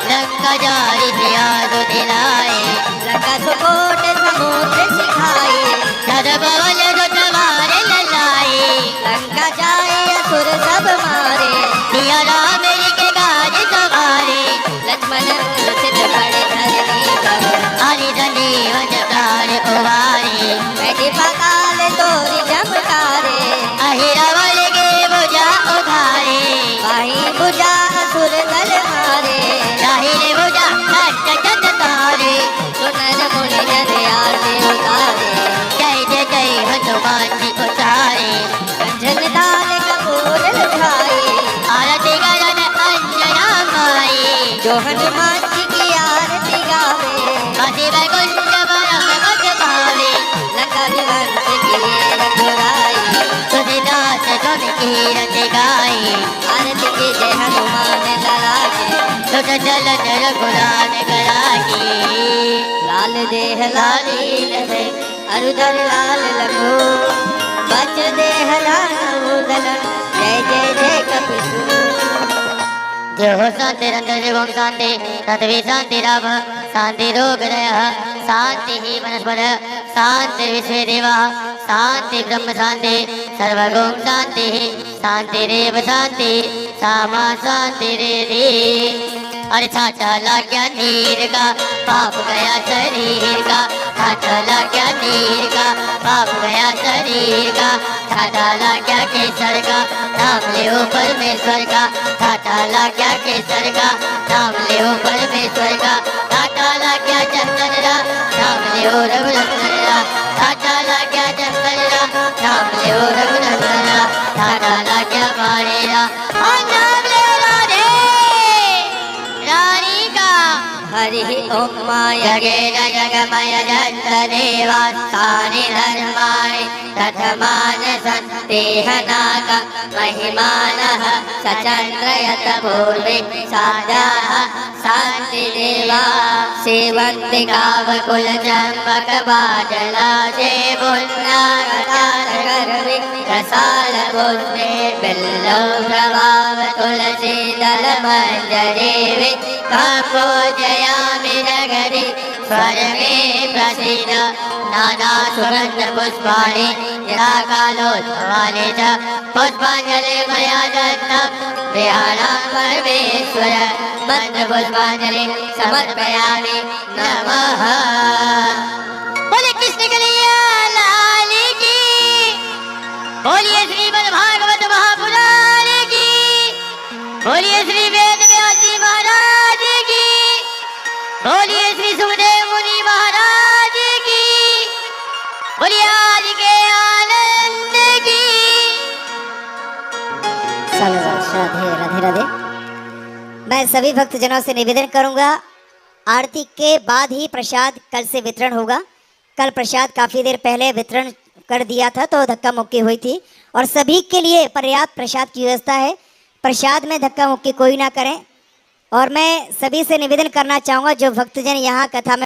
लंका जारी सियादो दिलाए, लंका सुकोट समुद्र सिखाए, सद भवन रुतवार ललाए, लंका जाए असुर सब मारे, सिया राम के गाज सवारे, जो हनुमान जी की आरती गावे काशी वैकुंठ परम पद पावे लंका विध्वंस किए रघुराई तुलसीदास तुम कीरत गाई आरती की जय हनुमान लला के तुझ जल रघुरान करागी लाल देह लाली लहे अरुधर लाल लखो बच देह लाल उदल जय जय जय कपिसु जो हो शांति रंजन ओम शांति तत्वी शांति राम शांति रोग शांति ही वनस्पत शांति विश्व देवा शांति ब्रह्म शांति सर्वगोम शांति शांति रेव शांति सामा शांति रे अरे छाटा लग गया नीर का पाप गया शरीर का छाटा लग गया नीर का पाप गया शरीर का छाटा लग गया केसर का नाम ले परमेश्वर का छाटा लग गया केसर का नाम ले परमेश्वर का छाटा लग गया चंदन का नाम ले रघुनंदन का छाटा लग गया चंदन का नाम ले रघुनंदन का छाटा लग गया मारेरा नाम ले राधे रानी का हरि ओम माया गेन जगमय जंत देवास्तानि धर्माणि तथमान सन्तेह नाग महिमानः सचन्द्रयत पूर्वे साजाः शान्ति देवा सेवन्ति गावकुल चम्पक बाजला देवुन्नागतारगर्वे रसाल पुष्पे बिल्लो प्रभाव तुलसी दल मंजरे काम्बोजयामि नगरे स्वर्गे प्रसीद नाना सुगन्ध पुष्पाणि यथा कालोद्भवानि च पुष्पाञ्जलि मया दत्तं विहारं परमेश्वर मंत्र पुष्पाञ्जलि समर्पयामि नमः बोले कृष्ण कन्हैया लाल की बोलिए श्रीमद् भागवत महापुराण की बोलिए श्री वेद व्यास जी महाराज की बोलिए श्री सुखदेव मुनि महाराज की बोलिए आज के आनंद की चलो राधे राधे राधे। मैं सभी भक्तजनों से निवेदन करूंगा, आरती के बाद ही प्रसाद कल से वितरण होगा। कल प्रसाद काफी देर पहले वितरण कर दिया था तो धक्का मुक्की हुई थी और सभी के लिए पर्याप्त प्रसाद की व्यवस्था है। प्रसाद में धक्का मुक्की कोई ना करें। और मैं सभी से निवेदन करना चाहूँगा जो भक्तजन यहाँ कथा में